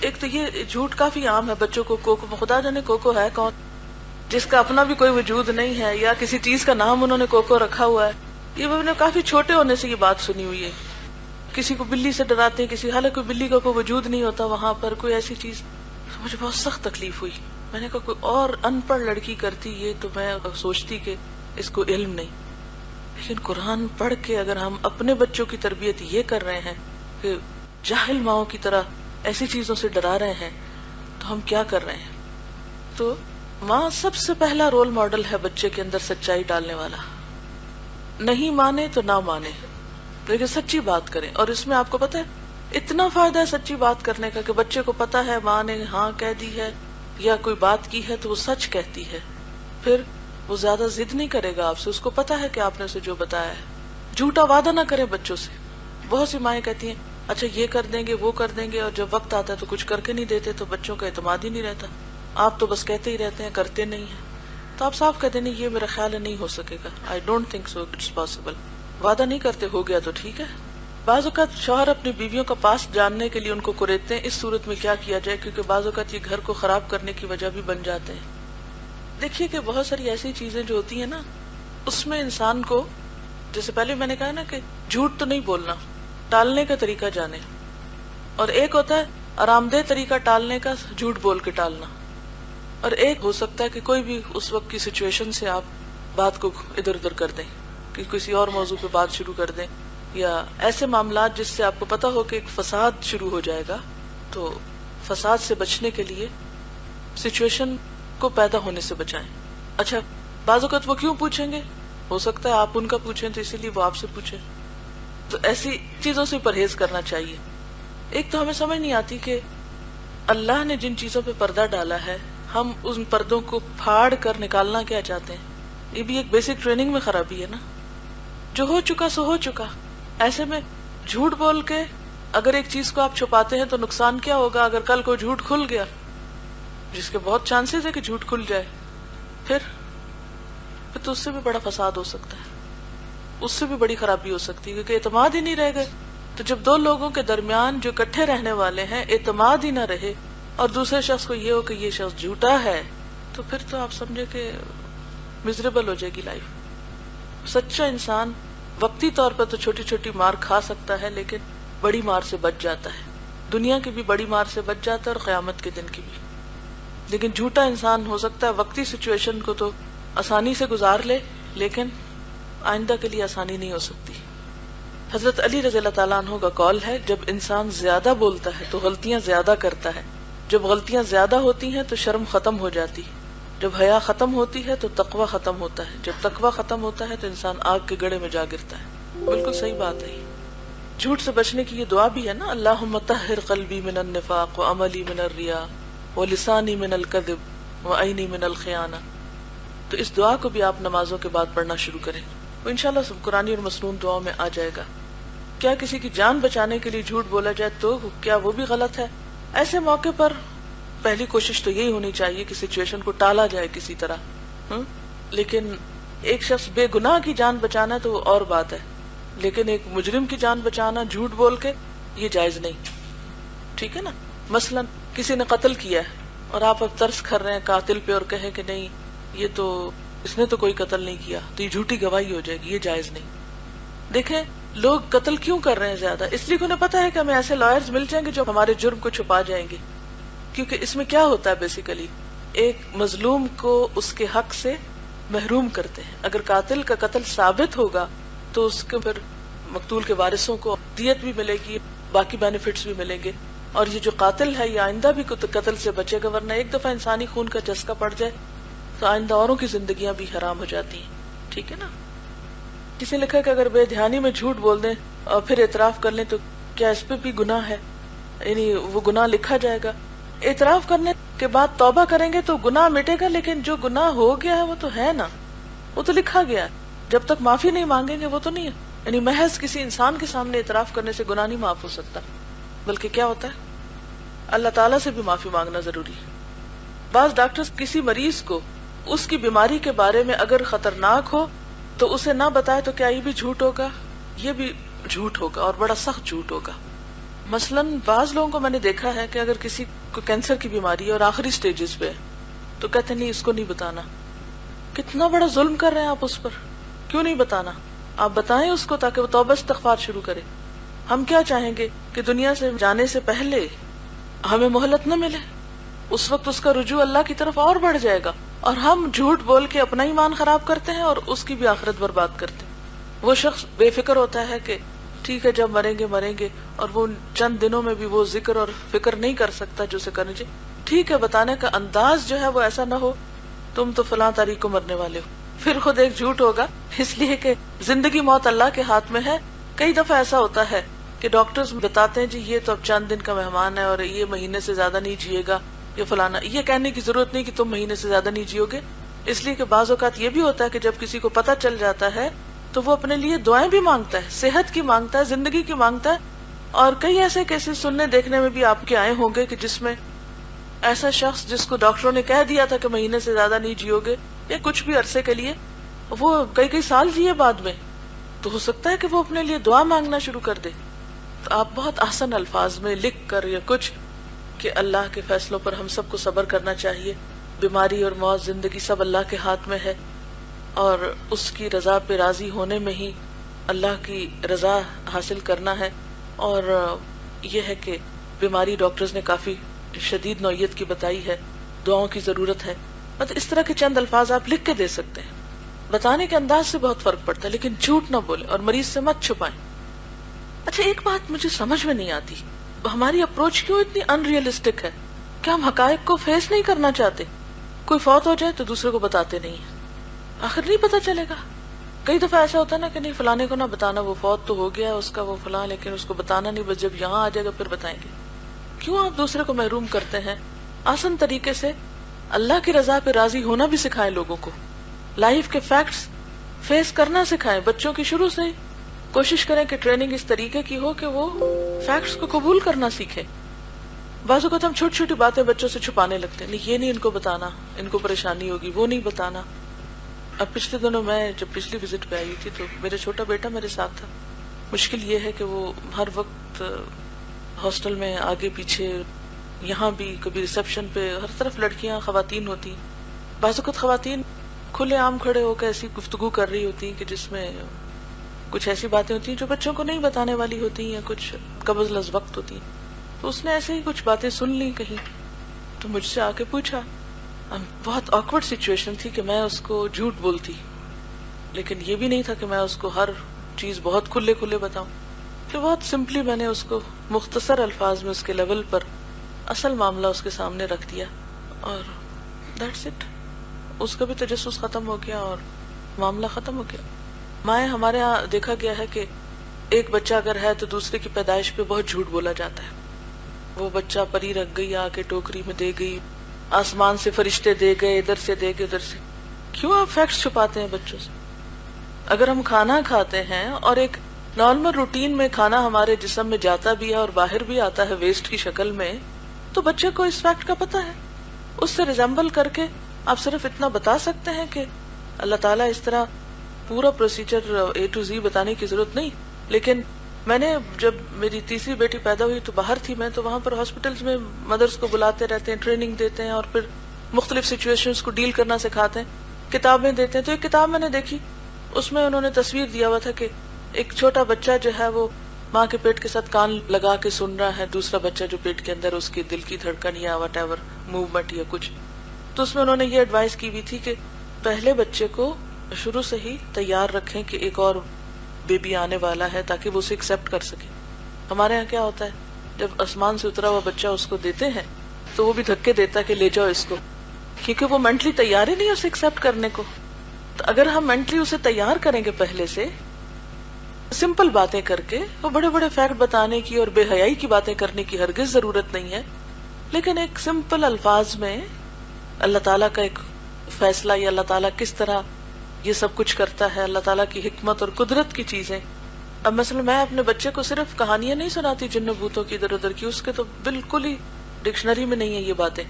ایک تو یہ جھوٹ کافی عام ہے بچوں کو, کوکو, خدا جانے کوکو ہے کون, جس کا اپنا بھی کوئی وجود نہیں ہے, یا کسی چیز کا نام انہوں نے کوکو رکھا ہوا ہے. یہ میں نے کافی چھوٹے ہونے سے یہ بات سنی ہوئی ہے. کسی کو بلی سے ڈراتے ہیں, کسی, حالانکہ کوئی بلی کا کوئی وجود نہیں ہوتا وہاں پر, کوئی ایسی چیز. مجھے بہت سخت تکلیف ہوئی. میں نے کہا کوئی اور ان پڑھ لڑکی کرتی یہ تو میں سوچتی کہ اس کو علم نہیں, لیکن قرآن پڑھ کے اگر ہم اپنے بچوں کی تربیت یہ کر رہے ہیں کہ جاہل ماؤں کی طرح ایسی چیزوں سے ڈرا رہے ہیں, تو ہم کیا کر رہے ہیں. تو ماں سب سے پہلا رول ماڈل ہے بچے کے اندر سچائی ڈالنے والا. نہیں مانے تو نہ مانے, لیکن سچی بات کریں. اور اس میں آپ کو پتہ ہے اتنا فائدہ ہے سچی بات کرنے کا کہ بچے کو پتا ہے ماں نے ہاں کہہ دی ہے یا کوئی بات کی ہے تو وہ سچ کہتی ہے, پھر وہ زیادہ ضد نہیں کرے گا آپ سے, اس کو پتا ہے کہ آپ نے اسے جو بتایا ہے. جھوٹا وعدہ نہ کریں بچوں سے. بہت سی مائیں کہتی ہیں اچھا یہ کر دیں گے وہ کر دیں گے، اور جب وقت آتا ہے تو کچھ کر کے نہیں دیتے، تو بچوں کا اعتماد ہی نہیں رہتا. آپ تو بس کہتے ہی رہتے ہیں، کرتے نہیں ہیں. تو آپ صاف کہتے نہیں، یہ میرا خیال ہے نہیں ہو سکے گا، I don't think so it's possible. وعدہ نہیں کرتے، ہو گیا تو ٹھیک ہے. بعض اوقات شوہر اپنی بیویوں کا پاس جاننے کے لیے ان کو کوریدتے ہیں اس صورت میں کیا کیا جائے، کیونکہ بعض اوقات یہ گھر کو خراب کرنے کی وجہ بھی بن جاتے ہیں. دیکھیے کہ بہت ساری ایسی چیزیں جو ہوتی ہیں نا، اس میں انسان کو، جیسے پہلے میں نے کہا نا کہ جھوٹ تو نہیں بولنا، ٹالنے کا طریقہ جانے. اور ایک ہوتا ہے آرام دہ طریقہ ٹالنے کا، جھوٹ بول کے ٹالنا. اور ایک ہو سکتا ہے کہ کوئی بھی اس وقت کی سچویشن سے آپ بات کو ادھر ادھر کر دیں، کہ کسی اور موضوع پہ بات شروع کر دیں، یا ایسے معاملات جس سے آپ کو پتا ہو کہ ایک فساد شروع ہو جائے گا. تو فساد سے بچنے کے لیے سچویشن کو پیدا ہونے سے بچائیں. اچھا بعض اوقات وہ کیوں پوچھیں گے، ہو سکتا ہے آپ ان کا پوچھیں تو اسی لیے وہ آپ سے پوچھیں. تو ایسی چیزوں سے پرہیز کرنا چاہیے. ایک تو ہمیں سمجھ نہیں آتی کہ اللہ نے جن چیزوں پہ پردہ ڈالا ہے، ہم ان پردوں کو پھاڑ کر نکالنا کیا چاہتے ہیں. یہ بھی ایک بیسک ٹریننگ میں خرابی ہے نا. جو ہو چکا سو ہو چکا. ایسے میں جھوٹ بول کے اگر ایک چیز کو آپ چھپاتے ہیں تو نقصان کیا ہوگا اگر کل کو جھوٹ کھل گیا، جس کے بہت چانسز ہے کہ جھوٹ کھل جائے، پھر تو اس سے بھی بڑا فساد ہو سکتا ہے، اس سے بھی بڑی خرابی ہو سکتی ہے، کیونکہ اعتماد ہی نہیں رہے گا. تو جب دو لوگوں کے درمیان جو اکٹھے رہنے والے ہیں اعتماد ہی نہ رہے، اور دوسرے شخص کو یہ ہو کہ یہ شخص جھوٹا ہے، تو پھر تو آپ سمجھے کہ مزریبل ہو جائے گی لائف. سچا انسان وقتی طور پر تو چھوٹی چھوٹی مار کھا سکتا ہے، لیکن بڑی مار سے بچ جاتا ہے. دنیا کی بھی بڑی مار سے بچ جاتا ہے اور قیامت کے دن کی بھی. لیکن جھوٹا انسان ہو سکتا ہے وقتی سچویشن کو تو آسانی سے گزار لے، لیکن آئندہ کے لیے آسانی نہیں ہو سکتی. حضرت علی رضی اللہ تعالیٰ عنہ کا قول ہے، جب انسان زیادہ بولتا ہے تو غلطیاں زیادہ کرتا ہے، جب غلطیاں زیادہ ہوتی ہیں تو شرم ختم ہو جاتی، جب حیا ختم ہوتی ہے تو تقوی ختم ہوتا ہے، جب تقوی ختم ہوتا ہے تو انسان آگ کے گڑھے میں جا گرتا ہے. بالکل صحیح بات ہے. جھوٹ سے بچنے کی یہ دعا بھی ہے نا، اللہم طہر قلبی من النفاق وعملی من الریا ولسانی من الکذب وعینی من الخیانہ. تو اس دعا کو بھی آپ نمازوں کے بعد پڑھنا شروع کریں، وہ انشاءاللہ سب قرآنی اور مسنون دعاؤں میں آ جائے گا. کیا کسی کی جان بچانے کے لیے جھوٹ بولا جائے تو کیا وہ بھی غلط ہے؟ ایسے موقع پر پہلی کوشش تو یہی ہونی چاہیے کہ سچویشن کو ٹالا جائے کسی طرح. لیکن ایک شخص بے گناہ کی جان بچانا تو وہ اور بات ہے، لیکن ایک مجرم کی جان بچانا جھوٹ بول کے، یہ جائز نہیں. ٹھیک ہے نا. مثلا کسی نے قتل کیا ہے اور آپ اب ترس کر رہے ہیں قاتل پہ اور کہیں کہ نہیں یہ تو اس نے تو کوئی قتل نہیں کیا، تو یہ جھوٹی گواہی ہو جائے گی، یہ جائز نہیں. دیکھیں لوگ قتل کیوں کر رہے ہیں زیادہ، اس لیے کہ انہیں پتا ہے کہ ہمیں ایسے لائرز مل جائیں گے جو ہمارے جرم کو چھپا جائیں گے. کیونکہ اس میں کیا ہوتا ہے بیسیکلی، ایک مظلوم کو اس کے حق سے محروم کرتے ہیں. اگر قاتل کا قتل ثابت ہوگا تو اس کے پھر مقتول کے وارثوں کو دیت بھی ملے گی، باقی بینیفٹس بھی ملیں گے، اور یہ جو قاتل ہے یہ آئندہ بھی قتل سے بچے گا. ورنہ ایک دفعہ انسانی خون کا چسکا پڑ جائے تو آئندہ اوروں کی زندگیاں بھی حرام ہو جاتی ہیں. ٹھیک ہے نا. کسی نے لکھا کہ اگر بے دھیانی میں جھوٹ بول دیں اور پھر اعتراف کر لیں تو کیا اس پہ بھی گناہ ہے، یعنی وہ گناہ لکھا جائے گا. اعتراف کرنے کے بعد توبہ کریں گے تو گناہ مٹے گا، لیکن جو گناہ ہو گیا ہے وہ تو ہے نا، وہ تو لکھا گیا ہے. جب تک معافی نہیں مانگیں گے وہ تو نہیں ہے. یعنی محض کسی انسان کے سامنے اعتراف کرنے سے گناہ نہیں معاف ہو سکتا، بلکہ کیا ہوتا ہے اللہ تعالیٰ سے بھی معافی مانگنا ضروری ہے. بعض ڈاکٹرز کسی مریض کو اس کی بیماری کے بارے میں اگر خطرناک ہو تو اسے نہ بتائے تو کیا یہ بھی جھوٹ ہوگا؟ یہ بھی جھوٹ ہوگا اور بڑا سخت جھوٹ ہوگا. مثلا بعض لوگوں کو میں نے دیکھا ہے کہ اگر کسی کو کینسر کی بیماری ہے اور آخری سٹیجز پہ تو کہتے نہیں اس کو نہیں بتانا. کتنا بڑا ظلم کر رہے ہیں آپ اس پر. کیوں نہیں بتانا؟ آپ بتائیں اس کو تاکہ وہ توبہ استغفار شروع کرے. ہم کیا چاہیں گے کہ دنیا سے جانے سے پہلے ہمیں مہلت نہ ملے، اس وقت اس کا رجوع اللہ کی طرف اور بڑھ جائے گا، اور ہم جھوٹ بول کے اپنا ایمان خراب کرتے ہیں اور اس کی بھی آخرت برباد کرتے ہیں. وہ شخص بے فکر ہوتا ہے کہ ٹھیک ہے جب مریں گے مریں گے، اور وہ چند دنوں میں بھی وہ ذکر اور فکر نہیں کر سکتا جو اسے کرنا چاہیے. ٹھیک ہے بتانے کا انداز جو ہے وہ ایسا نہ ہو تم تو فلاں تاریخ کو مرنے والے ہو، پھر خود ایک جھوٹ ہوگا. اس لیے کہ زندگی موت اللہ کے ہاتھ میں ہے. کئی دفعہ ایسا ہوتا ہے کہ ڈاکٹرز بتاتے ہیں جی یہ تو اب چند دن کا مہمان ہے اور یہ مہینے سے زیادہ نہیں جیے گا، یہ فلانا. یہ کہنے کی ضرورت نہیں کہ تم مہینے سے زیادہ نہیں جیو گے، اس لیے کہ بعض اوقات یہ بھی ہوتا ہے کہ جب کسی کو پتہ چل جاتا ہے تو وہ اپنے لیے دعائیں بھی مانگتا ہے، صحت کی مانگتا ہے، زندگی کی مانگتا ہے، اور کئی ایسے کیسز سننے دیکھنے میں بھی آپ کے آئے ہوں گے کہ جس میں ایسا شخص جس کو ڈاکٹروں نے کہہ دیا تھا کہ مہینے سے زیادہ نہیں جیو گے یا کچھ بھی عرصے کے لیے، وہ کئی سال جیے بعد میں، تو ہو سکتا ہے کہ وہ اپنے لیے دعا مانگنا شروع کر دے. تو آپ بہت احسن الفاظ میں لکھ کر یا کچھ کہ اللہ کے فیصلوں پر ہم سب کو صبر کرنا چاہیے، بیماری اور موت، زندگی سب اللہ کے ہاتھ میں ہے، اور اس کی رضا پہ راضی ہونے میں ہی اللہ کی رضا حاصل کرنا ہے. اور یہ ہے کہ بیماری ڈاکٹرز نے کافی شدید نوعیت کی بتائی ہے، دعاؤں کی ضرورت ہے. مطلب اس طرح کے چند الفاظ آپ لکھ کے دے سکتے ہیں. بتانے کے انداز سے بہت فرق پڑتا ہے، لیکن جھوٹ نہ بولے اور مریض سے مت چھپائیں. اچھا، ایک بات مجھے سمجھ میں نہیں آتی، ہماری اپروچ کیوں اتنی ان ریئلسٹک ہے؟ کیا ہم حقائق کو فیس نہیں کرنا چاہتے؟ کوئی فوت ہو جائے تو دوسرے کو بتاتے نہیں ہیں، آخر نہیں پتا چلے گا. کئی دفعہ ایسا ہوتا ہے نا کہ نہیں فلانے کو نہ بتانا، وہ فوت تو ہو گیا ہے اس کا وہ فلاں، لیکن اس کو بتانا نہیں، بس جب یہاں آ جائے گا پھر بتائیں گے. کیوں آپ دوسرے کو محروم کرتے ہیں؟ آسان طریقے سے اللہ کی رضا پہ راضی ہونا بھی سکھائیں لوگوں کو، لائف کے فیکٹس فیس کرنا سکھائیں. بچوں کی شروع سے کوشش کریں کہ ٹریننگ اس طریقے کی ہو کہ وہ فیکٹس کو قبول کرنا سیکھیں. بعض اوقات ہم چھوٹی چھوٹی باتیں بچوں سے چھپانے لگتے ہیں، نہیں یہ نہیں ان کو بتانا، ان کو پریشانی ہوگی، وہ نہیں بتانا. اب پچھلے دنوں میں جب پچھلی وزٹ پہ آئی تھی تو میرا چھوٹا بیٹا میرے ساتھ تھا. مشکل یہ ہے کہ وہ ہر وقت ہاسٹل میں آگے پیچھے، یہاں بھی کبھی ریسپشن پہ، ہر طرف لڑکیاں خواتین ہوتی. بعض اوقات خواتین کھلے عام کھڑے ہو کے ایسی گفتگو کر رہی ہوتی کہ جس میں کچھ ایسی باتیں ہوتی ہیں جو بچوں کو نہیں بتانے والی ہوتی ہیں، کچھ قبض از وقت ہوتی ہیں. تو اس نے ایسے ہی کچھ باتیں سن لی کہیں، تو مجھ سے آ کے پوچھا. بہت آکورڈ سچویشن تھی کہ میں اس کو جھوٹ بولتی، لیکن یہ بھی نہیں تھا کہ میں اس کو ہر چیز بہت کھلے کھلے بتاؤں. تو بہت سمپلی میں نے اس کو مختصر الفاظ میں اس کے لیول پر اصل معاملہ اس کے سامنے رکھ دیا، اور دیٹس اٹ. اس کا بھی تجسس ختم ہو گیا اور معاملہ ختم ہو گیا. مائیں ہمارے ہاں دیکھا گیا ہے کہ ایک بچہ اگر ہے تو دوسرے کی پیدائش پہ بہت جھوٹ بولا جاتا ہے. وہ بچہ پری رکھ گئی، آ کے ٹوکری میں دے گئی، آسمان سے فرشتے دے گئے، ادھر سے دے گئے، ادھر سے. کیوں آپ فیکٹس چھپاتے ہیں بچوں سے؟ اگر ہم کھانا کھاتے ہیں اور ایک نارمل روٹین میں کھانا ہمارے جسم میں جاتا بھی ہے اور باہر بھی آتا ہے ویسٹ کی شکل میں، تو بچے کو اس فیکٹ کا پتہ ہے. اس سے ریزمبل کر کے آپ صرف اتنا بتا سکتے ہیں کہ اللہ تعالیٰ اس طرح پورا پروسیجر اے ٹو زی بتانے کی ضرورت نہیں. لیکن میں نے جب میری تیسری بیٹی پیدا ہوئی تو باہر تھی میں، تو وہاں پر ہاسپٹلز میں مدرس کو بلاتے رہتے ہیں، ٹریننگ دیتے ہیں اور پھر مختلف سچویشنز کو ڈیل کرنا سکھاتے ہیں، کتابیں دیتے ہیں. تو ایک کتاب میں نے دیکھی، اس میں انہوں نے تصویر دیا ہوا تھا کہ ایک چھوٹا بچہ جو ہے وہ ماں کے پیٹ کے ساتھ کان لگا کے سن رہا ہے، دوسرا بچہ جو پیٹ کے اندر اس کی دل کی دھڑکن یا وٹ ایور موومنٹ یا کچھ. تو اس میں انہوں نے یہ ایڈوائز کی ہوئی تھی کہ پہلے بچے کو شروع سے ہی تیار رکھیں کہ ایک اور بیبی آنے والا ہے تاکہ وہ اسے ایکسپٹ کر سکے. ہمارے ہاں کیا ہوتا ہے، جب آسمان سے اترا ہوا بچہ اس کو دیتے ہیں تو وہ بھی دھکے دیتا ہے کہ لے جاؤ اس کو، کیونکہ وہ مینٹلی تیار ہی نہیں اسے ایکسپٹ کرنے کو. تو اگر ہم مینٹلی اسے تیار کریں گے پہلے سے سمپل باتیں کر کے، وہ بڑے بڑے فیکٹ بتانے کی اور بے حیائی کی باتیں کرنے کی ہرگز ضرورت نہیں ہے. لیکن ایک سمپل الفاظ میں اللہ تعالیٰ کا ایک فیصلہ یا اللہ تعالیٰ کس طرح یہ سب کچھ کرتا ہے، اللہ تعالیٰ کی حکمت اور قدرت کی چیزیں. اب مثلا میں اپنے بچے کو صرف کہانیاں نہیں سناتی جن بھوتوں کی ادھر ادھر کی، اس کے تو بالکل ہی ڈکشنری میں نہیں ہے یہ باتیں،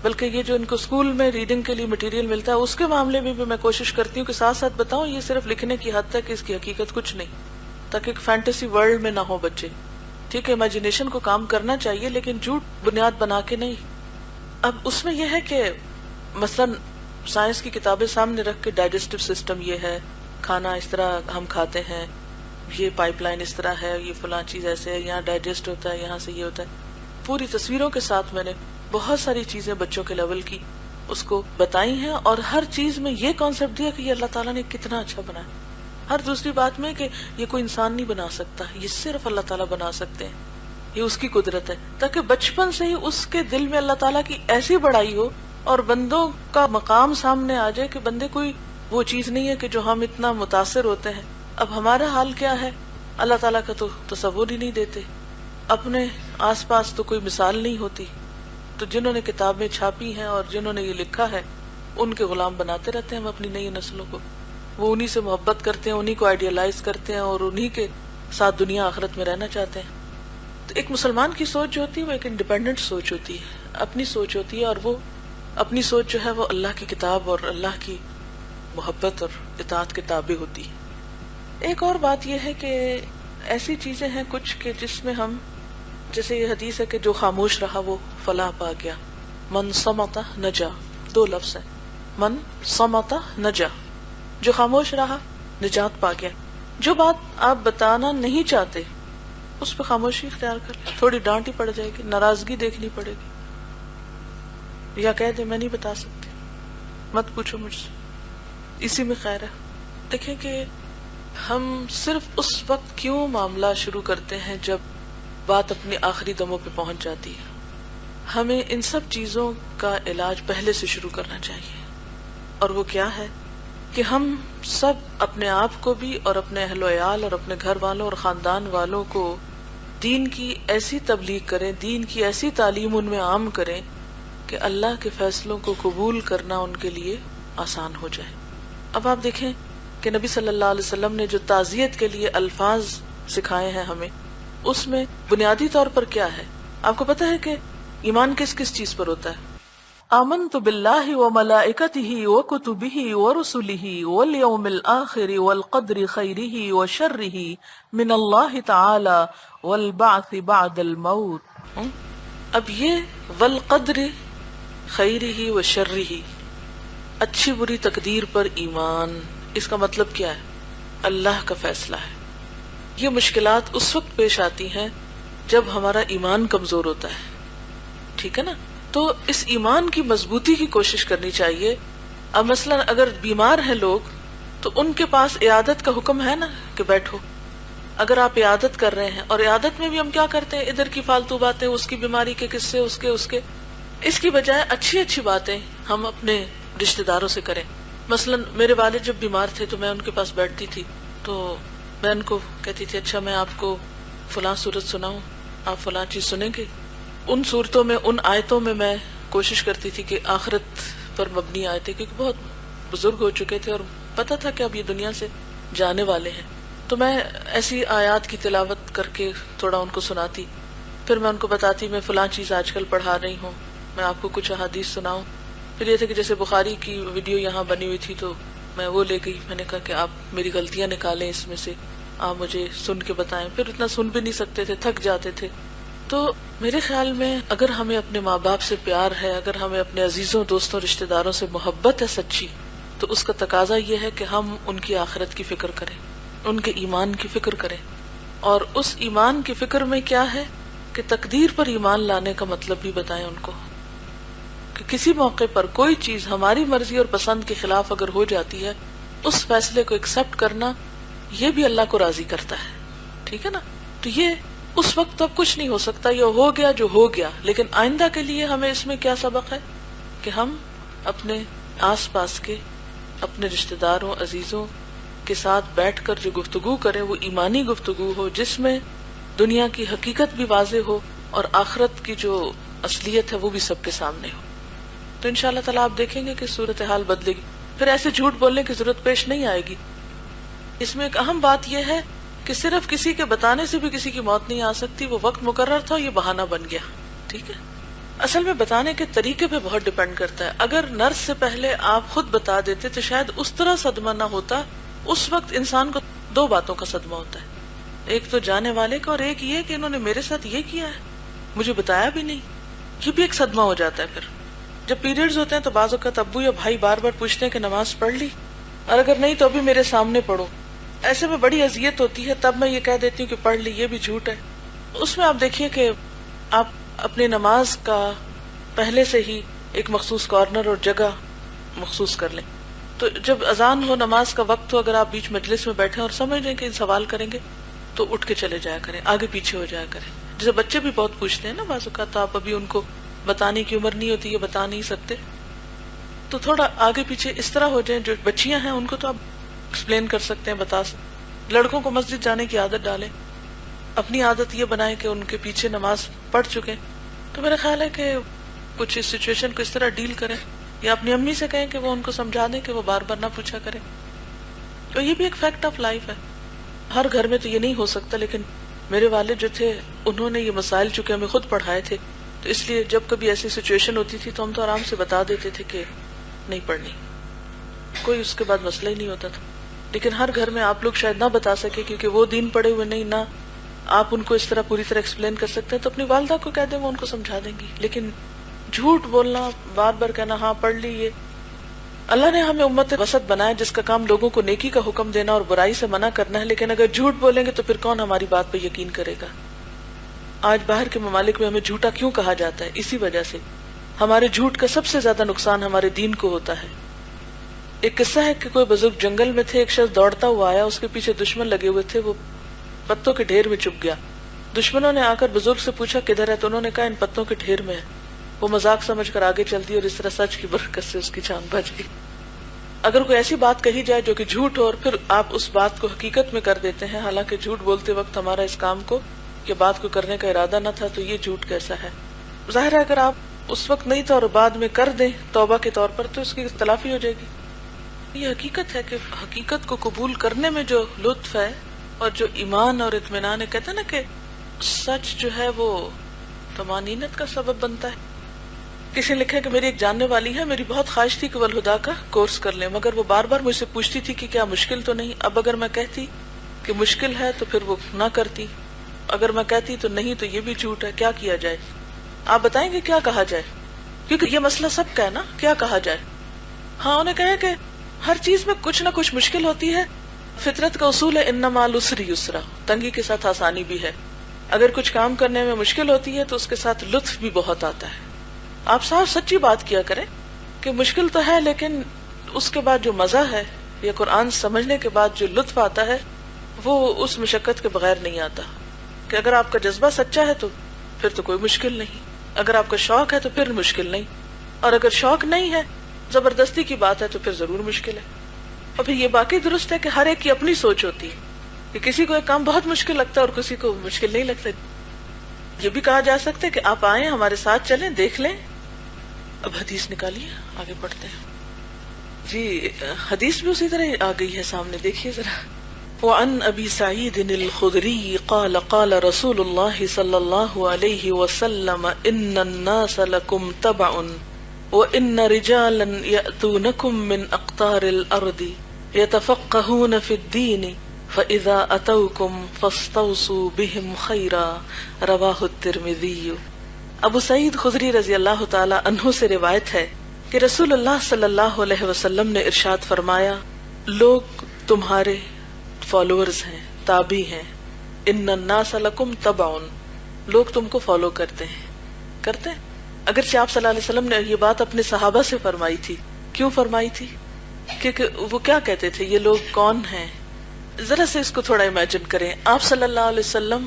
بلکہ یہ جو ان کو اسکول میں ریڈنگ کے لیے مٹیریل ملتا ہے اس کے معاملے میں بھی میں کوشش کرتی ہوں کہ ساتھ ساتھ بتاؤں یہ صرف لکھنے کی حد تک، اس کی حقیقت کچھ نہیں، تاکہ ایک فینٹیسی ورلڈ میں نہ ہو بچے. ٹھیک ہے، امیجنیشن کو کام کرنا چاہیے لیکن جھوٹ بنیاد بنا کے نہیں. اب اس میں یہ ہے کہ مثلا سائنس کی کتابیں سامنے رکھ کے ڈائجسٹو سسٹم یہ ہے، کھانا اس طرح ہم کھاتے ہیں، یہ پائپ لائن اس طرح ہے، یہ فلاں چیز ایسے ہے، یہاں ڈائجسٹ ہوتا ہے، یہاں سے یہ ہوتا ہے. پوری تصویروں کے ساتھ میں نے بہت ساری چیزیں بچوں کے لیول کی اس کو بتائی ہیں، اور ہر چیز میں یہ کانسیپٹ دیا کہ یہ اللہ تعالیٰ نے کتنا اچھا بنایا. ہر دوسری بات میں کہ یہ کوئی انسان نہیں بنا سکتا، یہ صرف اللہ تعالیٰ بنا سکتے ہیں، یہ اس کی قدرت ہے، تاکہ بچپن سے ہی اس کے دل میں اللہ تعالیٰ کی ایسی بڑائی ہو اور بندوں کا مقام سامنے آ جائے کہ بندے کوئی وہ چیز نہیں ہے کہ جو ہم اتنا متاثر ہوتے ہیں. اب ہمارا حال کیا ہے، اللہ تعالیٰ کا تو تصور ہی نہیں دیتے، اپنے آس پاس تو کوئی مثال نہیں ہوتی. تو جنہوں نے کتابیں چھاپی ہیں اور جنہوں نے یہ لکھا ہے ان کے غلام بناتے رہتے ہیں ہم اپنی نئی نسلوں کو. وہ انہی سے محبت کرتے ہیں، انہی کو آئیڈیالائز کرتے ہیں اور انہی کے ساتھ دنیا آخرت میں رہنا چاہتے ہیں. تو ایک مسلمان کی سوچ جو ہوتی ہے وہ ایک انڈیپینڈنٹ سوچ ہوتی ہے، اپنی سوچ ہوتی ہے، اور وہ اپنی سوچ جو ہے وہ اللہ کی کتاب اور اللہ کی محبت اور اطاعت کے تابع ہوتی ہے۔ ایک اور بات یہ ہے کہ ایسی چیزیں ہیں کچھ کہ جس میں ہم، جیسے یہ حدیث ہے کہ جو خاموش رہا وہ فلاح پا گیا، من صمت نجا، دو لفظ ہیں، من صمت نجا، جو خاموش رہا نجات پا گیا۔ جو بات آپ بتانا نہیں چاہتے اس پہ خاموشی اختیار کر لیں، تھوڑی ڈانٹ ہی پڑ جائے گی، ناراضگی دیکھنی پڑے گی، یا کہہ دیں میں نہیں بتا سکتی، مت پوچھو مجھ سے، اسی میں خیر ہے۔ دیکھیں کہ ہم صرف اس وقت کیوں معاملہ شروع کرتے ہیں جب بات اپنی آخری دموں پہ پہنچ جاتی ہے۔ ہمیں ان سب چیزوں کا علاج پہلے سے شروع کرنا چاہیے، اور وہ کیا ہے کہ ہم سب اپنے آپ کو بھی اور اپنے اہل و عیال اور اپنے گھر والوں اور خاندان والوں کو دین کی ایسی تبلیغ کریں، دین کی ایسی تعلیم ان میں عام کریں کہ اللہ کے فیصلوں کو قبول کرنا ان کے لیے آسان ہو جائے۔ اب آپ دیکھیں کہ نبی صلی اللہ علیہ وسلم نے جو تعزیت کے لیے الفاظ سکھائے ہیں ہمیں، اس میں بنیادی طور پر کیا ہے؟ آپ کو پتہ ہے کہ ایمان کس کس چیز پر ہوتا ہے؟ آمنت باللہ وملائکتہ وکتبہ ورسلہ والیوم الآخر والقدر خیرہ وشرہ من اللہ تعالی والبعث بعد الموت۔ اب یہ والقدر خیرہ وشرہ، اچھی بری تقدیر پر ایمان، اس کا مطلب کیا ہے؟ اللہ کا فیصلہ ہے۔ یہ مشکلات اس وقت پیش آتی ہیں جب ہمارا ایمان کمزور ہوتا ہے، ٹھیک ہے نا؟ تو اس ایمان کی مضبوطی کی کوشش کرنی چاہیے۔ اب مثلا اگر بیمار ہیں لوگ تو ان کے پاس عیادت کا حکم ہے نا کہ بیٹھو۔ اگر آپ عیادت کر رہے ہیں، اور عیادت میں بھی ہم کیا کرتے ہیں، ادھر کی فالتو باتیں، اس کی بیماری کے قصے، اس کے اس کی بجائے اچھی اچھی باتیں ہم اپنے رشتہ داروں سے کریں۔ مثلا میرے والد جب بیمار تھے تو میں ان کے پاس بیٹھتی تھی، تو میں ان کو کہتی تھی اچھا میں آپ کو فلاں صورت سناؤں، آپ فلاں چیز سنیں گے۔ ان صورتوں میں، ان آیتوں میں کوشش کرتی تھی کہ آخرت پر مبنی آیتیں، کیونکہ بہت بزرگ ہو چکے تھے اور پتہ تھا کہ اب یہ دنیا سے جانے والے ہیں، تو میں ایسی آیات کی تلاوت کر کے تھوڑا ان کو سناتی۔ پھر میں ان کو بتاتی میں فلاں چیز آج کل پڑھا رہی ہوں، میں آپ کو کچھ احادیث سناؤں۔ پھر یہ تھا کہ جیسے بخاری کی ویڈیو یہاں بنی ہوئی تھی تو میں وہ لے گئی، میں نے کہا کہ آپ میری غلطیاں نکالیں اس میں سے، آپ مجھے سن کے بتائیں۔ پھر اتنا سن بھی نہیں سکتے تھے، تھک جاتے تھے۔ تو میرے خیال میں اگر ہمیں اپنے ماں باپ سے پیار ہے، اگر ہمیں اپنے عزیزوں، دوستوں، رشتہ داروں سے محبت ہے سچی، تو اس کا تقاضا یہ ہے کہ ہم ان کی آخرت کی فکر کریں، ان کے ایمان کی فکر کریں۔ اور اس ایمان کی فکر میں کیا ہے کہ تقدیر پر ایمان لانے کا مطلب بھی بتائیں ان کو، کہ کسی موقع پر کوئی چیز ہماری مرضی اور پسند کے خلاف اگر ہو جاتی ہے، اس فیصلے کو ایکسپٹ کرنا یہ بھی اللہ کو راضی کرتا ہے، ٹھیک ہے نا؟ تو یہ اس وقت تو اب کچھ نہیں ہو سکتا، یہ ہو گیا جو ہو گیا، لیکن آئندہ کے لیے ہمیں اس میں کیا سبق ہے کہ ہم اپنے آس پاس کے اپنے رشتہ داروں، عزیزوں کے ساتھ بیٹھ کر جو گفتگو کریں وہ ایمانی گفتگو ہو، جس میں دنیا کی حقیقت بھی واضح ہو اور آخرت کی جو اصلیت ہے وہ بھی سب کے سامنے ہو۔ تو انشاءاللہ تعالیٰ آپ دیکھیں گے کہ صورتحال بدلے گی، پھر ایسے جھوٹ بولنے کی ضرورت پیش نہیں آئے گی۔ اس میں ایک اہم بات یہ ہے کہ صرف کسی کے بتانے سے بھی کسی کی موت نہیں آ سکتی، وہ وقت مقرر تھا، یہ بہانہ بن گیا، ٹھیک ہے؟ اصل میں بتانے کے طریقے پہ بہت ڈیپینڈ کرتا ہے۔ اگر نرس سے پہلے آپ خود بتا دیتے تو شاید اس طرح صدمہ نہ ہوتا۔ اس وقت انسان کو دو باتوں کا صدمہ ہوتا ہے، ایک تو جانے والے کا، اور ایک یہ کہ انہوں نے میرے ساتھ یہ کیا ہے، مجھے بتایا بھی نہیں، یہ بھی ایک صدمہ ہو جاتا ہے۔ پھر جب پیریڈز ہوتے ہیں تو بعض اوقات ابو یا بھائی بار بار پوچھتے ہیں کہ نماز پڑھ لی، اور اگر نہیں تو ابھی میرے سامنے پڑھو۔ ایسے میں بڑی اذیت ہوتی ہے، تب میں یہ کہہ دیتی ہوں کہ پڑھ لی، یہ بھی جھوٹ ہے۔ اس میں آپ دیکھیے کہ آپ اپنی نماز کا پہلے سے ہی ایک مخصوص کارنر اور جگہ مخصوص کر لیں، تو جب اذان ہو، نماز کا وقت ہو، اگر آپ بیچ مجلس میں بیٹھے اور سمجھ لیں کہ سوال کریں گے تو اٹھ کے چلے جایا کریں، آگے پیچھے ہو جایا کریں۔ جیسے بچے بھی بہت پوچھتے ہیں نا بعض اوقات، تو آپ ابھی ان کو بتانے کی عمر نہیں ہوتی، یہ بتا نہیں سکتے، تو تھوڑا آگے پیچھے اس طرح ہو جائیں۔ جو بچیاں ہیں ان کو تو آپ ایکسپلین کر سکتے ہیں، بتا سکتے۔ لڑکوں کو مسجد جانے کی عادت ڈالیں، اپنی عادت یہ بنائیں کہ ان کے پیچھے نماز پڑھ چکے۔ تو میرا خیال ہے کہ کچھ اس سچویشن کو اس طرح ڈیل کریں، یا اپنی امی سے کہیں کہ وہ ان کو سمجھا دیں کہ وہ بار بار نہ پوچھا کریں۔ تو یہ بھی ایک فیکٹ آف لائف ہے، ہر گھر میں تو یہ نہیں ہو سکتا، لیکن میرے والد جو تھے انہوں نے یہ مسائل چونکہ ہمیں خود پڑھائے تھے، تو اس لیے جب کبھی ایسی سچویشن ہوتی تھی تو ہم تو آرام سے بتا دیتے تھے کہ نہیں پڑھنی، کوئی اس کے بعد مسئلہ ہی نہیں ہوتا تھا. لیکن ہر گھر میں آپ لوگ شاید نہ بتا سکے کیونکہ وہ دین پڑھے ہوئے نہیں، نہ آپ ان کو اس طرح پوری طرح ایکسپلین کر سکتے ہیں، تو اپنی والدہ کو کہہ دیں، وہ ان کو سمجھا دیں گی. لیکن جھوٹ بولنا، بار بار کہنا ہاں پڑھ لی، یہ اللہ نے ہمیں امت وسط بنایا جس کا کام لوگوں کو نیکی کا حکم دینا اور برائی سے منع کرنا ہے، لیکن اگر جھوٹ بولیں گے تو پھر کون ہماری بات پہ یقین کرے گا؟ آج باہر کے ممالک میں ہمیں جھوٹا کیوں کہا جاتا ہے؟ اسی وجہ سے ہمارے جھوٹ کا سب سے زیادہ نقصان ہمارے دین کو ہوتا ہے. ایک قصہ ہے کہ کوئی بزرگ جنگل میں تھے، ایک شخص دوڑتا ہوا آیا، اس کے پیچھے دشمن لگے ہوئے تھے، وہ پتوں کے ڈھیر میں چھپ گیا. دشمنوں نے آ کر بزرگ سے پوچھا کدھر ہے، تو انہوں نے کہا ان پتوں کے ڈھیر میں ہے. وہ مذاق سمجھ کر آگے چل دی اور اس طرح سچ کی برکت سے اس کی جان بچ گئی. اگر کوئی ایسی بات کہی جائے جو کہ جھوٹ ہو اور پھر آپ اس بات کو حقیقت میں کر دیتے ہیں، حالانکہ جھوٹ بولتے وقت ہمارا اس کام کو کہ بات کو کرنے کا ارادہ نہ تھا، تو یہ جھوٹ کیسا ہے؟ ظاہر ہے اگر آپ اس وقت نہیں تھا اور بعد میں کر دیں توبہ کے طور پر تو اس کی تلافی ہو جائے گی. یہ حقیقت ہے کہ حقیقت کو قبول کرنے میں جو لطف ہے اور جو ایمان اور اطمینان ہے، کہتے ہیں نا کہ سچ جو ہے وہ طمانینت کا سبب بنتا ہے. کسی نے لکھا کہ میری ایک جاننے والی ہے، میری بہت خواہش تھی کہ وہ الہدا کا کورس کر لیں، مگر وہ بار بار مجھ سے پوچھتی تھی کہ کیا مشکل تو نہیں. اب اگر میں کہتی کہ مشکل ہے تو پھر وہ نہ کرتی، اگر میں کہتی تو نہیں تو یہ بھی جھوٹ ہے. کیا کیا جائے؟ آپ بتائیں گے کیا کہا جائے؟ کیونکہ یہ مسئلہ سب کا ہے نا، کیا کہا جائے؟ ہاں انہیں کہے کہ ہر چیز میں کچھ نہ کچھ مشکل ہوتی ہے، فطرت کا اصول ہے ان مع العسر یسرا، تنگی کے ساتھ آسانی بھی ہے. اگر کچھ کام کرنے میں مشکل ہوتی ہے تو اس کے ساتھ لطف بھی بہت آتا ہے. آپ صاف سچی بات کیا کریں کہ مشکل تو ہے لیکن اس کے بعد جو مزہ ہے یا قرآن سمجھنے کے بعد جو لطف آتا ہے وہ اس مشقت کے بغیر نہیں آتا. کہ اگر آپ کا جذبہ سچا ہے تو پھر تو کوئی مشکل نہیں، اگر آپ کا شوق ہے تو پھر مشکل نہیں، اور اگر شوق نہیں ہے، زبردستی کی بات ہے تو پھر ضرور مشکل ہے. اور پھر یہ باقی درست ہے کہ ہر ایک کی اپنی سوچ ہوتی ہے کہ کسی کو ایک کام بہت مشکل لگتا ہے اور کسی کو مشکل نہیں لگتا. یہ بھی کہا جا سکتا ہے کہ آپ آئیں ہمارے ساتھ چلیں، دیکھ لیں. اب حدیث نکالیے، آگے پڑھتے ہیں. جی حدیث بھی اسی طرح آ گئی ہے سامنے، دیکھیے ذرا. وعن ابی سعید الخدری قال قال رسول اللہ صلی اللہ علیہ وسلم ان الناس لکم تبع وان رجالا یأتونکم من اقطار الارض یتفقہون فی الدین فاذا اتوکم فاستوصوا بهم خیرا. رواہ الترمذی. ابو سعید خدری رضی اللہ تعالی عنہ سے روایت ہے کہ رسول اللہ صلی اللہ علیہ وسلم نے ارشاد فرمایا، لوگ تمہارے فالوورز ہیں، تابع ہیں. ان الناس لکم تبع، لوگ تم کو فالو کرتے ہیں. اگرچہ آپ صلی اللہ علیہ وسلم نے یہ بات اپنے صحابہ سے فرمائی تھی. کیوں فرمائی تھی؟ کیونکہ وہ کیا کہتے تھے، یہ لوگ کون ہیں؟ ذرا سے اس کو تھوڑا امیجن کریں. آپ صلی اللہ علیہ وسلم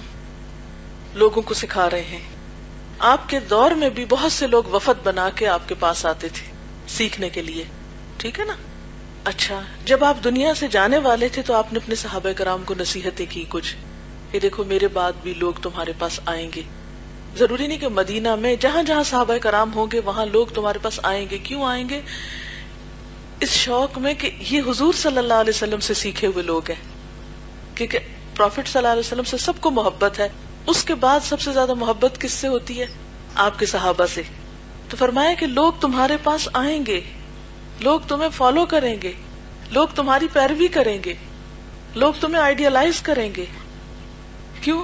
لوگوں کو سکھا رہے ہیں. آپ کے دور میں بھی بہت سے لوگ وفد بنا کے آپ کے پاس آتے تھے سیکھنے کے لیے، ٹھیک ہے نا؟ اچھا جب آپ دنیا سے جانے والے تھے تو آپ نے اپنے صحابہ کرام کو نصیحتیں کی کچھ کہ دیکھو میرے بعد بھی لوگ تمہارے پاس آئیں گے. ضروری نہیں کہ مدینہ میں، جہاں جہاں صحابہ کرام ہوں گے وہاں لوگ تمہارے پاس آئیں گے. کیوں آئیں گے؟ اس شوق میں کہ یہ حضور صلی اللہ علیہ وسلم سے سیکھے ہوئے لوگ ہیں. کیونکہ پروفٹ صلی اللہ علیہ وسلم سے سب کو محبت ہے، اس کے بعد سب سے زیادہ محبت کس سے ہوتی ہے؟ آپ کے صحابہ سے. تو فرمایا کہ لوگ تمہارے پاس آئیں گے، لوگ تمہیں فالو کریں گے، لوگ تمہاری پیروی کریں گے، لوگ تمہیں آئیڈیالائز کریں گے. کیوں؟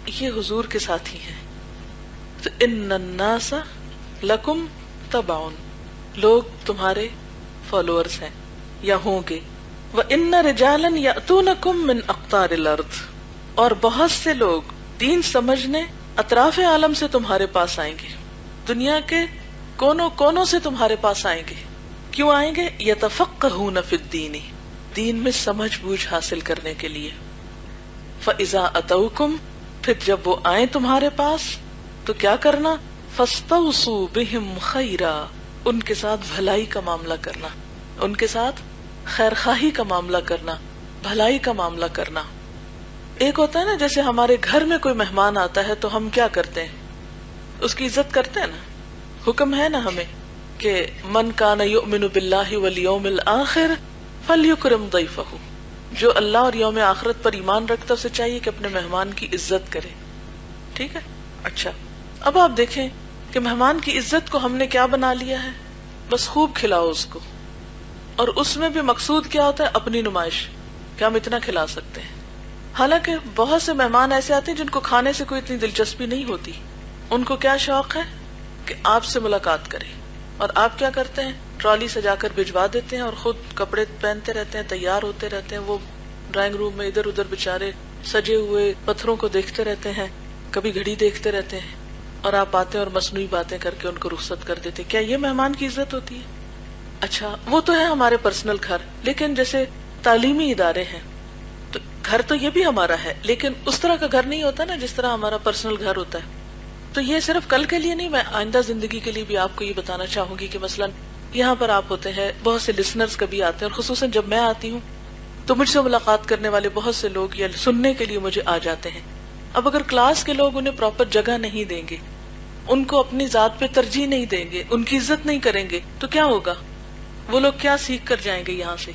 یہ حضور کے ساتھی ہیں. تو ان الناس لکم تبع، لوگ تمہارے فالوورز ہیں یا ہوں گے. وَإِنَّ رِجَالًا يَأْتُونَكُم مِّنْ أَقْطَارِ الْأَرْضِ، اور بہت سے لوگ دین سمجھنے اطراف عالم سے تمہارے پاس آئیں گے، دنیا کے کونوں کونوں سے تمہارے پاس آئیں گے. کیوں آئیں گے؟ یتفقہون فی الدین، دین میں سمجھ بوجھ حاصل کرنے کے لیے. فاذا اتوکم، پھر جب وہ آئیں تمہارے پاس تو کیا کرنا؟ فاستوصوا بہم خیرا، ان کے ساتھ بھلائی کا معاملہ کرنا، ان کے ساتھ خیر خواہی کا معاملہ کرنا، بھلائی کا معاملہ کرنا. ایک ہوتا ہے نا جیسے ہمارے گھر میں کوئی مہمان آتا ہے تو ہم کیا کرتے ہیں؟ اس کی عزت کرتے ہیں نا. حکم ہے نا ہمیں کہ من کان یؤمن باللہ والیوم الآخر فلیکرم ضیفہ، جو اللہ اور یوم آخرت پر ایمان رکھتا اسے چاہیے کہ اپنے مہمان کی عزت کرے. ٹھیک ہے. اچھا اب آپ دیکھیں کہ مہمان کی عزت کو ہم نے کیا بنا لیا ہے، بس خوب کھلاؤ اس کو، اور اس میں بھی مقصود کیا ہوتا ہے، اپنی نمائش کہ ہم اتنا کھلا سکتے ہیں. حالانکہ بہت سے مہمان ایسے آتے ہیں جن کو کھانے سے کوئی اتنی دلچسپی نہیں ہوتی، ان کو کیا شوق ہے کہ آپ سے ملاقات کریں، اور آپ کیا کرتے ہیں، ٹرالی سجا کر بھجوا دیتے ہیں اور خود کپڑے پہنتے رہتے ہیں، تیار ہوتے رہتے ہیں. وہ ڈرائنگ روم میں ادھر ادھر بےچارے سجے ہوئے پتھروں کو دیکھتے رہتے ہیں، کبھی گھڑی دیکھتے رہتے ہیں، اور آپ آتے ہیں اور مصنوعی باتیں کر کے ان کو رخصت کر دیتے. کیا یہ مہمان کی عزت ہوتی ہے؟ اچھا وہ تو ہے ہمارے پرسنل گھر، لیکن جیسے تعلیمی ادارے ہیں تو گھر تو یہ بھی ہمارا ہے، لیکن اس طرح کا گھر نہیں ہوتا نا جس طرح ہمارا پرسنل گھر ہوتا ہے. تو یہ صرف کل کے لیے نہیں، میں آئندہ زندگی کے لیے بھی آپ کو یہ بتانا چاہوں گی کہ مثلا یہاں پر آپ ہوتے ہیں، بہت سے لسنرز کبھی آتے ہیں، اور خصوصاً جب میں آتی ہوں تو مجھ سے ملاقات کرنے والے بہت سے لوگ یا سننے کے لیے مجھے آ جاتے ہیں. اب اگر کلاس کے لوگ انہیں پراپر جگہ نہیں دیں گے، ان کو اپنی ذات پہ ترجیح نہیں دیں گے، ان کی عزت نہیں کریں گے، تو کیا ہوگا؟ وہ لوگ کیا سیکھ کر جائیں گے یہاں سے؟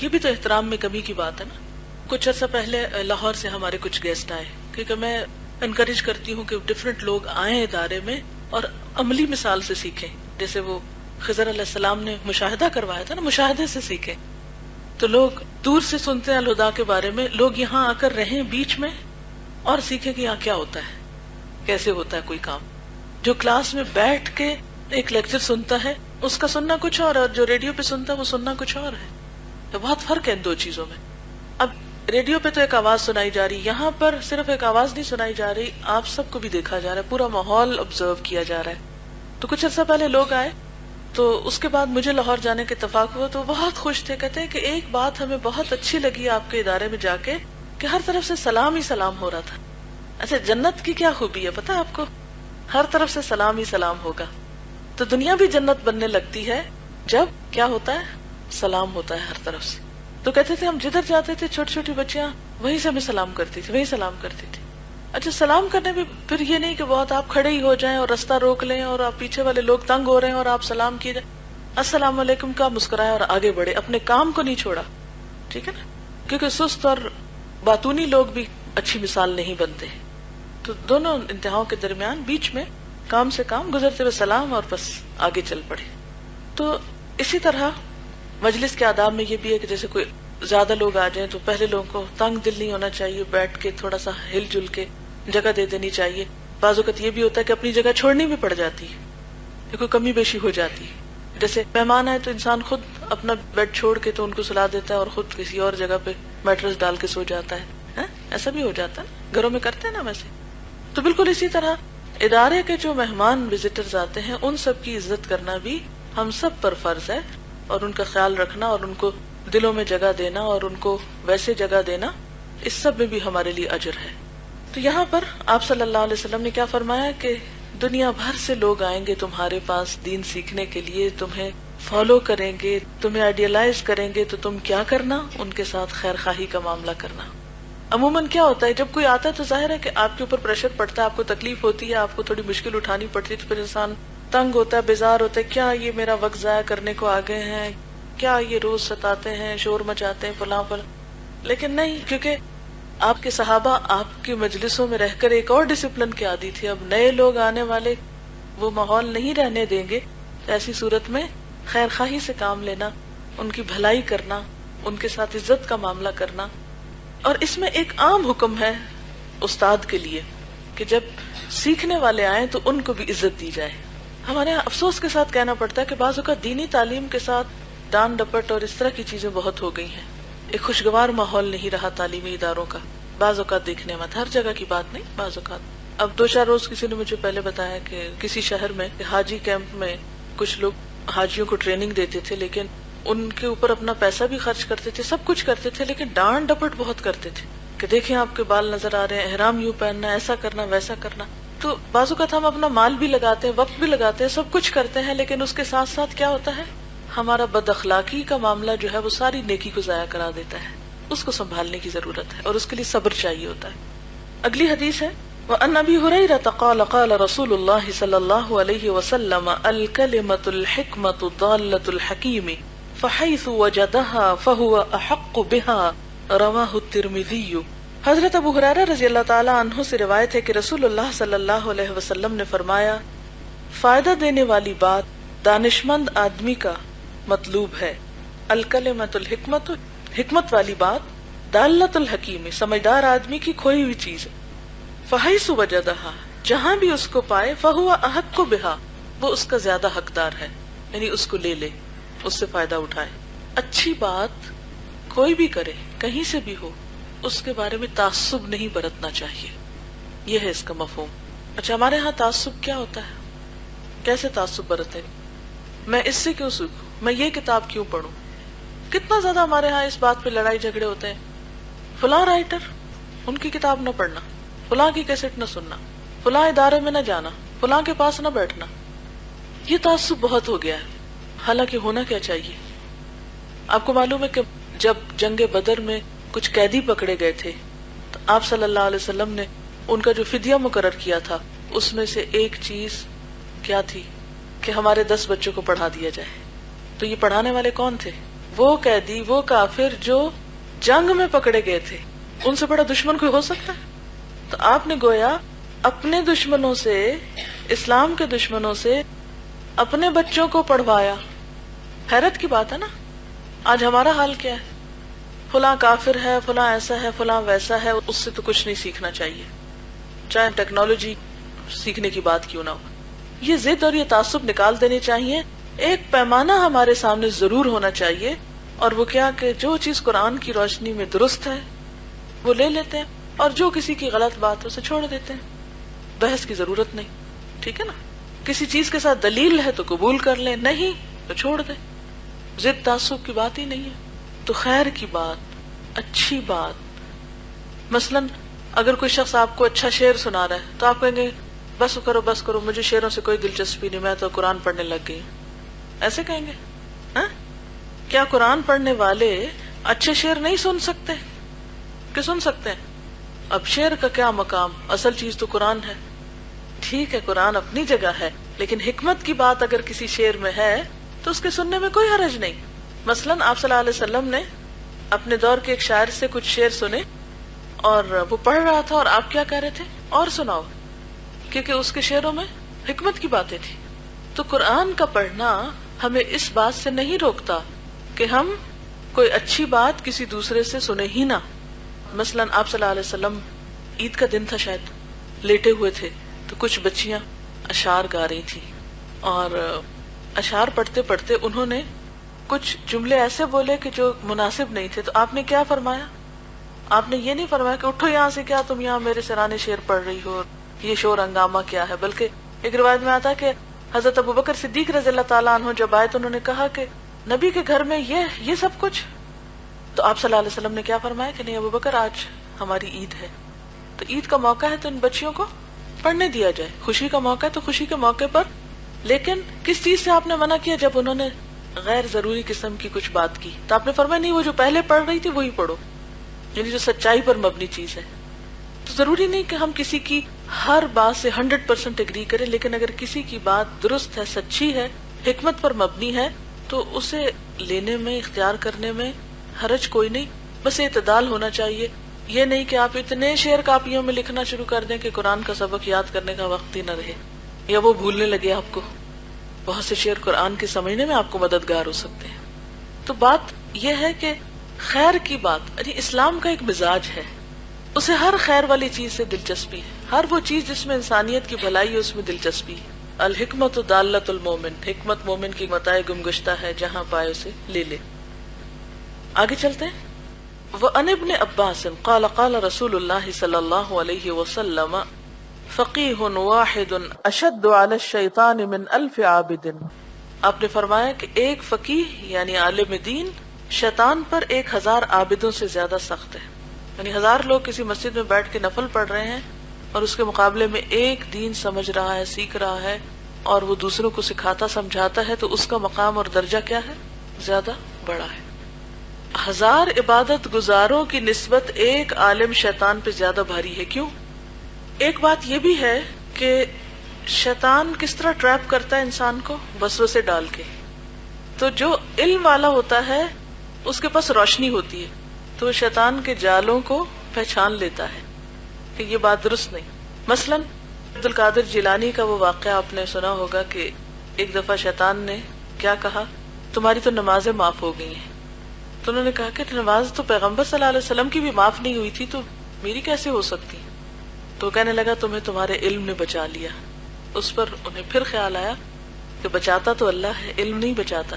یہ بھی تو احترام میں کمی کی بات ہے نا. کچھ عرصہ پہلے لاہور سے ہمارے کچھ گیسٹ آئے، کیونکہ میں انکریج کرتی ہوں کہ ڈفرینٹ لوگ آئیں ادارے میں اور عملی مثال سے سیکھیں. جیسے وہ خضر علیہ السلام نے مشاہدہ کروایا تھا نا، مشاہدے سے سیکھیں. تو لوگ دور سے سنتے ہیں الہدا کے بارے میں، لوگ یہاں آ کر رہیں بیچ میں اور سیکھیں کہ یہاں کیا ہوتا ہے، کیسے ہوتا ہے کوئی کام. جو کلاس میں بیٹھ کے ایک لیکچر سنتا ہے اس کا سننا کچھ اور جو ریڈیو پہ سنتا ہے وہ سننا کچھ اور ہے. تو بہت فرق ہے ان دو چیزوں میں. اب ریڈیو پہ تو ایک آواز سنائی جا رہی، یہاں پر صرف ایک آواز نہیں سنائی جا رہی، آپ سب کو بھی دیکھا جا رہا ہے، پورا ماحول آبزرو کیا جا رہا ہے. تو کچھ عرصہ پہلے لوگ آئے تو اس کے بعد مجھے لاہور جانے کے اتفاق ہوا تو بہت خوش تھے. کہتے ہیں کہ ایک بات ہمیں بہت اچھی لگی آپ کے ادارے میں جا کے کہ ہر طرف سے سلام ہی سلام ہو رہا تھا. اچھا جنت کی کیا خوبی ہے پتہ ہے آپ کو؟ ہر طرف سے سلام ہی سلام ہوگا. تو دنیا بھی جنت بننے لگتی ہے جب کیا ہوتا ہے، سلام ہوتا ہے ہر طرف سے. تو کہتے تھے ہم جدھر جاتے تھے چھوٹی چھوٹی بچیاں وہیں سے ہمیں سلام کرتی تھی، وہیں سلام کرتی تھی. اچھا سلام کرنے میں پھر یہ نہیں کہ بہت آپ کھڑے ہی ہو جائیں اور رستہ روک لیں اور آپ پیچھے والے لوگ تنگ ہو رہے ہیں اور آپ سلام کیجئے، السلام علیکم کا مسکرائے اور آگے بڑھے، اپنے کام کو نہیں چھوڑا. ٹھیک ہے نا، کیونکہ سست اور باتونی لوگ بھی اچھی مثال نہیں بنتے. تو دونوں انتہاؤں کے درمیان بیچ میں کام سے کام گزرتے ہوئے سلام اور بس آگے چل پڑے. تو اسی طرح مجلس کے آداب میں یہ بھی ہے کہ جیسے کوئی زیادہ لوگ آ جائیں تو پہلے لوگوں کو تنگ دل نہیں ہونا چاہیے، بیٹھ کے تھوڑا سا ہل جل کے جگہ دے دینی چاہیے. بعض اوقات یہ بھی ہوتا ہے کہ اپنی جگہ چھوڑنی بھی پڑ جاتی ہے، کوئی کمی بیشی ہو جاتی ہے. جیسے مہمان آئے تو انسان خود اپنا بیڈ چھوڑ کے تو ان کو سلا دیتا ہے اور خود کسی اور جگہ پہ میٹرس ڈال کے سو جاتا ہے. ایسا بھی ہو جاتا ہے، گھروں میں کرتے ہیں نا ویسے. تو بالکل اسی طرح ادارے کے جو مہمان وزٹرز آتے ہیں ان سب کی عزت کرنا بھی ہم سب پر فرض ہے، اور ان کا خیال رکھنا اور ان کو دلوں میں جگہ دینا اور ان کو ویسے جگہ دینا، اس سب میں بھی ہمارے لیے اجر ہے. تو یہاں پر آپ صلی اللہ علیہ وسلم نے کیا فرمایا کہ دنیا بھر سے لوگ آئیں گے تمہارے پاس دین سیکھنے کے لیے، تمہیں فالو کریں گے، تمہیں آئیڈیلائز کریں گے، تو تم کیا کرنا، ان کے ساتھ خیر خواہی کا معاملہ کرنا. عموماً کیا ہوتا ہے جب کوئی آتا ہے تو ظاہر ہے کہ آپ کے اوپر پریشر پڑتا ہے، آپ کو تکلیف ہوتی ہے، آپ کو تھوڑی مشکل اٹھانی پڑتی ہے، تو پھر انسان تنگ ہوتا ہے، بیزار ہوتا ہے، کیا یہ میرا وقت ضائع کرنے کو آ گئے ہیں، کیا یہ روز ستاتے ہیں، شور مچاتے ہیں فلاں پر. لیکن نہیں، کیونکہ آپ کے صحابہ آپ کی مجلسوں میں رہ کر ایک اور ڈسپلن کے عادی تھے. اب نئے لوگ آنے والے وہ ماحول نہیں رہنے دیں گے، ایسی صورت میں خیر خواہی سے کام لینا، ان کی بھلائی کرنا، ان کے ساتھ عزت کا معاملہ کرنا. اور اس میں ایک عام حکم ہے استاد کے لیے کہ جب سیکھنے والے آئیں تو ان کو بھی عزت دی جائے. ہمارے یہاں افسوس کے ساتھ کہنا پڑتا ہے کہ بعض اوقات دینی تعلیم کے ساتھ ڈانٹ ڈپٹ اور اس طرح کی چیزیں بہت ہو گئی ہیں. ایک خوشگوار ماحول نہیں رہا تعلیمی اداروں کا بعض اوقات دیکھنے میں، ہر جگہ کی بات نہیں، بعض اوقات. اب 2-4 روز کسی نے مجھے پہلے بتایا کہ کسی شہر میں حاجی کیمپ میں کچھ لوگ حاجیوں کو ٹریننگ دیتے تھے، لیکن ان کے اوپر اپنا پیسہ بھی خرچ کرتے تھے، سب کچھ کرتے تھے، لیکن ڈانٹ ڈپٹ بہت کرتے تھے کہ دیکھیں آپ کے بال نظر آ رہے ہیں، احرام یوں پہننا، ایسا کرنا، ویسا کرنا. تو بعض اوقات ہم اپنا مال بھی لگاتے ہیں، وقت بھی لگاتے ہیں، سب کچھ کرتے ہیں، لیکن اس کے ساتھ ساتھ کیا ہوتا ہے، ہمارا بد اخلاقی کا معاملہ جو ہے وہ ساری نیکی کو ضائع کرا دیتا ہے. اس کو سنبھالنے کی ضرورت ہے اور اس کے لیے صبر چاہیے ہوتا ہے. اگلی حدیث ہے وَأَنْ أَبِي هُرَيْرَةَ قَالَ قَالَ رَسُولُ اللَّهِ صَلَّى اللَّهُ عَلَيْهِ وَسَلَّمَ الْكَلِمَةُ الْحِكْمَةُ ضَالَّةُ الْحَكِيمِ فحيث وجدها فهو أحق بها رواه الترمذي۔ حضرت ابو ہریرہ رضی اللہ تعالی عنہ سے روایت ہے کہ رسول اللہ صلی اللہ علیہ وسلم نے فرمایا، فائدہ دینے والی بات دانشمند آدمی کا مطلوب ہے، الکلمۃ الحکمت، حکمت والی بات، دالۃ الحکیم، سمجھدار آدمی کی کھوئی ہوئی چیز ہے، فحیث وجدہا، جہاں بھی اس کو پائے، فہو احق بہا، وہ اس کا زیادہ حقدار ہے، یعنی اس کو لے لے، اس سے فائدہ اٹھائے۔ اچھی بات کوئی بھی کرے، کہیں سے بھی ہو، اس کے بارے میں تعصب نہیں برتنا چاہیے، یہ ہے اس کا مفہوم۔ اچھا، ہمارے ہاں تعصب کیا ہوتا ہے؟ کیسے تعصب برتے؟ میں اس سے کیوں سیکھوں، میں یہ کتاب کیوں پڑھوں؟ کتنا زیادہ ہمارے ہاں اس بات پہ لڑائی جھگڑے ہوتے ہیں، فلاں رائٹر، ان کی کتاب نہ پڑھنا، فلاں کی کیسٹ نہ سننا، فلاں ادارے میں نہ جانا، فلاں کے پاس نہ بیٹھنا۔ یہ تعصب بہت ہو گیا ہے، حالانکہ ہونا کیا چاہیے؟ آپ کو معلوم ہے کہ جب جنگ بدر میں کچھ قیدی پکڑے گئے تھے تو آپ صلی اللہ علیہ وسلم نے ان کا جو فدیہ مقرر کیا تھا اس میں سے ایک چیز کیا تھی کہ ہمارے 10 بچوں کو پڑھا دیا جائے۔ تو یہ پڑھانے والے کون تھے؟ وہ قیدی، وہ کافر جو جنگ میں پکڑے گئے تھے، ان سے بڑا دشمن کوئی ہو سکتا ہے؟ تو آپ نے گویا اپنے دشمنوں سے، اسلام کے دشمنوں سے اپنے بچوں کو پڑھوایا۔ حیرت کی بات ہے نا۔ آج ہمارا حال کیا ہے؟ فلاں کافر ہے، فلاں ایسا ہے، فلاں ویسا ہے، اس سے تو کچھ نہیں سیکھنا چاہیے، چاہے ٹیکنالوجی سیکھنے کی بات کیوں نہ ہو۔ یہ ضد اور یہ تعصب نکال دینے چاہیے۔ ایک پیمانہ ہمارے سامنے ضرور ہونا چاہیے، اور وہ کیا کہ جو چیز قرآن کی روشنی میں درست ہے وہ لے لیتے ہیں، اور جو کسی کی غلط بات ہے اسے چھوڑ دیتے ہیں۔ بحث کی ضرورت نہیں، ٹھیک ہے نا؟ کسی چیز کے ساتھ دلیل ہے تو قبول کر لیں، نہیں تو چھوڑ دیں۔ ضد تعصب کی بات ہی نہیں ہے۔ تو خیر کی بات، اچھی بات، مثلا اگر کوئی شخص آپ کو اچھا شعر سنا رہا ہے تو آپ کہیں گے بس کرو بس کرو، مجھے شعروں سے کوئی دلچسپی نہیں، میں تو قرآن پڑھنے لگ گئی ہوں، ایسے کہیں گے؟ ہاں؟ کیا قرآن پڑھنے والے اچھے شعر نہیں سن سکتے کہ سن سکتے ہیں؟ اب شعر کا کیا مقام، اصل چیز تو قرآن ہے۔ ٹھیک ہے، قرآن اپنی جگہ ہے، لیکن حکمت کی بات اگر کسی شعر میں ہے تو اس کے سننے میں کوئی حرج نہیں۔ مثلا آپ صلی اللہ علیہ وسلم نے اپنے دور کے ایک شاعر سے کچھ شعر سنے، اور وہ پڑھ رہا تھا اور آپ کیا کہہ رہے تھے؟ اور سناؤ، کیونکہ اس کے شعروں میں حکمت کی باتیں تھی۔ تو قرآن کا پڑھنا ہمیں اس بات سے نہیں روکتا کہ ہم کوئی اچھی بات کسی دوسرے سے سنے ہی نہ۔ مثلا آپ صلی اللہ علیہ وسلم، عید کا دن تھا شاید، لیٹے ہوئے تھے تو کچھ بچیاں اشعار گا رہی تھی، اور اشعار پڑھتے پڑھتے انہوں نے کچھ جملے ایسے بولے کہ جو مناسب نہیں تھے۔ تو آپ نے کیا فرمایا؟ آپ نے یہ نہیں فرمایا کہ اٹھو یہاں سے، کیا تم یہاں میرے سرانے شعر پڑھ رہی ہو، یہ شور ہنگامہ کیا ہے؟ بلکہ ایک روایت میں آتا ہے کہ حضرت ابوبکر صدیق رضی اللہ تعالیٰ عنہ جب آئے تو انہوں نے کہا کہ نبی کے گھر میں یہ سب کچھ؟ تو آپ صلی اللہ علیہ وسلم نے کیا فرمایا کہ نہیں ابوبکر، آج ہماری عید ہے، تو عید کا موقع ہے تو ان بچیوں کو پڑھنے دیا جائے، خوشی کا موقع ہے تو خوشی کے موقع پر۔ لیکن کس چیز سے آپ نے منع کیا؟ جب انہوں نے غیر ضروری قسم کی کچھ بات کی تو آپ نے فرمایا نہیں، وہ جو پہلے پڑھ رہی تھی وہی پڑھو، یعنی جو سچائی پر مبنی چیز ہے۔ تو ضروری نہیں کہ ہم کسی کی ہر بات سے 100% اگری کریں، لیکن اگر کسی کی بات درست ہے، سچی ہے، حکمت پر مبنی ہے، تو اسے لینے میں، اختیار کرنے میں حرج کوئی نہیں۔ بس اعتدال ہونا چاہیے، یہ نہیں کہ آپ اتنے شعر کاپیوں میں لکھنا شروع کر دیں کہ قرآن کا سبق یاد کرنے کا وقت ہی نہ رہے، یا وہ بھولنے لگے آپ کو۔ بہت سے شعر قرآن کے سمجھنے میں آپ کو مددگار ہو سکتے ہیں۔ تو بات یہ ہے کہ خیر کی بات، یعنی اسلام کا ایک مزاج ہے، اسے ہر خیر والی چیز سے دلچسپی ہے، ہر وہ چیز جس میں انسانیت کی بھلائی ہے اس میں دلچسپی ہے۔ الحکمت دالۃ المومن، حکمت مومن کی متاع گمگشتہ ہے، جہاں پائے اسے لے لے۔ آگے چلتے ہیں۔ وَعَنِ ابْنِ عَبَّاسٍ قَالَ قَالَ رسول اللہ صلی اللہ علیہ وسلم فقیہ واحد اشد علی الشیطان من 1000 عابد۔ آپ نے فرمایا کہ ایک فقیہ یعنی عالم دین شیطان پر 1000 عابدوں سے زیادہ سخت ہے۔ یعنی 1000 لوگ کسی مسجد میں بیٹھ کے نفل پڑھ رہے ہیں اور اس کے مقابلے میں ایک دین سمجھ رہا ہے، سیکھ رہا ہے، اور وہ دوسروں کو سکھاتا سمجھاتا ہے، تو اس کا مقام اور درجہ کیا ہے؟ زیادہ بڑا ہے۔ 1000 عبادت گزاروں کی نسبت ایک عالم شیطان پہ زیادہ بھاری ہے۔ کیوں؟ ایک بات یہ بھی ہے کہ شیطان کس طرح ٹریپ کرتا ہے انسان کو، وسوسے ڈال کے۔ تو جو علم والا ہوتا ہے اس کے پاس روشنی ہوتی ہے، تو وہ شیطان کے جالوں کو پہچان لیتا ہے کہ یہ بات درست نہیں. مثلا عبد القادر جیلانی کا وہ واقعہ آپ نے سنا ہوگا کہ ایک دفعہ شیطان نے کیا کہا، تمہاری تو نمازیں معاف ہو گئی ہیں. تو انہوں نے کہا کہ نماز تو پیغمبر صلی اللہ علیہ وسلم کی بھی معاف نہیں ہوئی تھی، تو میری کیسے ہو سکتی؟ تو کہنے لگا تمہیں تمہارے علم نے بچا لیا. اس پر انہیں پھر خیال آیا کہ بچاتا تو اللہ ہے، علم نہیں بچاتا،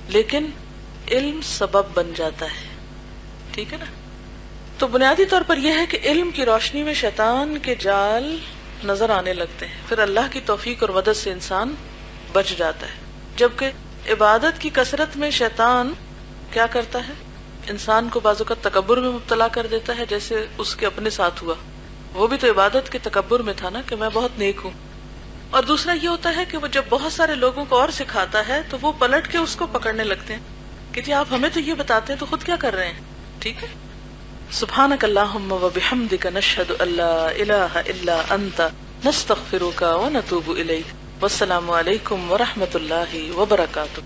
لیکن علم سبب بن جاتا ہے. ٹھیک ہے نا؟ تو بنیادی طور پر یہ ہے کہ علم کی روشنی میں شیطان کے جال نظر آنے لگتے ہیں، پھر اللہ کی توفیق اور مدد سے انسان بچ جاتا ہے. جبکہ عبادت کی کثرت میں شیطان کیا کرتا ہے، انسان کو بعض اوقات تکبر میں مبتلا کر دیتا ہے، جیسے اس کے اپنے ساتھ ہوا. وہ بھی تو عبادت کے تکبر میں تھا نا کہ میں بہت نیک ہوں. اور دوسرا یہ ہوتا ہے کہ وہ جب بہت سارے لوگوں کو اور سکھاتا ہے تو وہ پلٹ کے اس کو پکڑنے لگتے ہیں کہ جی آپ ہمیں تو یہ بتاتے ہیں تو خود کیا کر رہے ہیں. ٹھیک ہے. سبحانک اللہم وبحمدک نشہد ان لا الہ الا انت نستغفرک ونتوب الیک. والسلام علیکم ورحمۃ اللہ وبرکاتہ.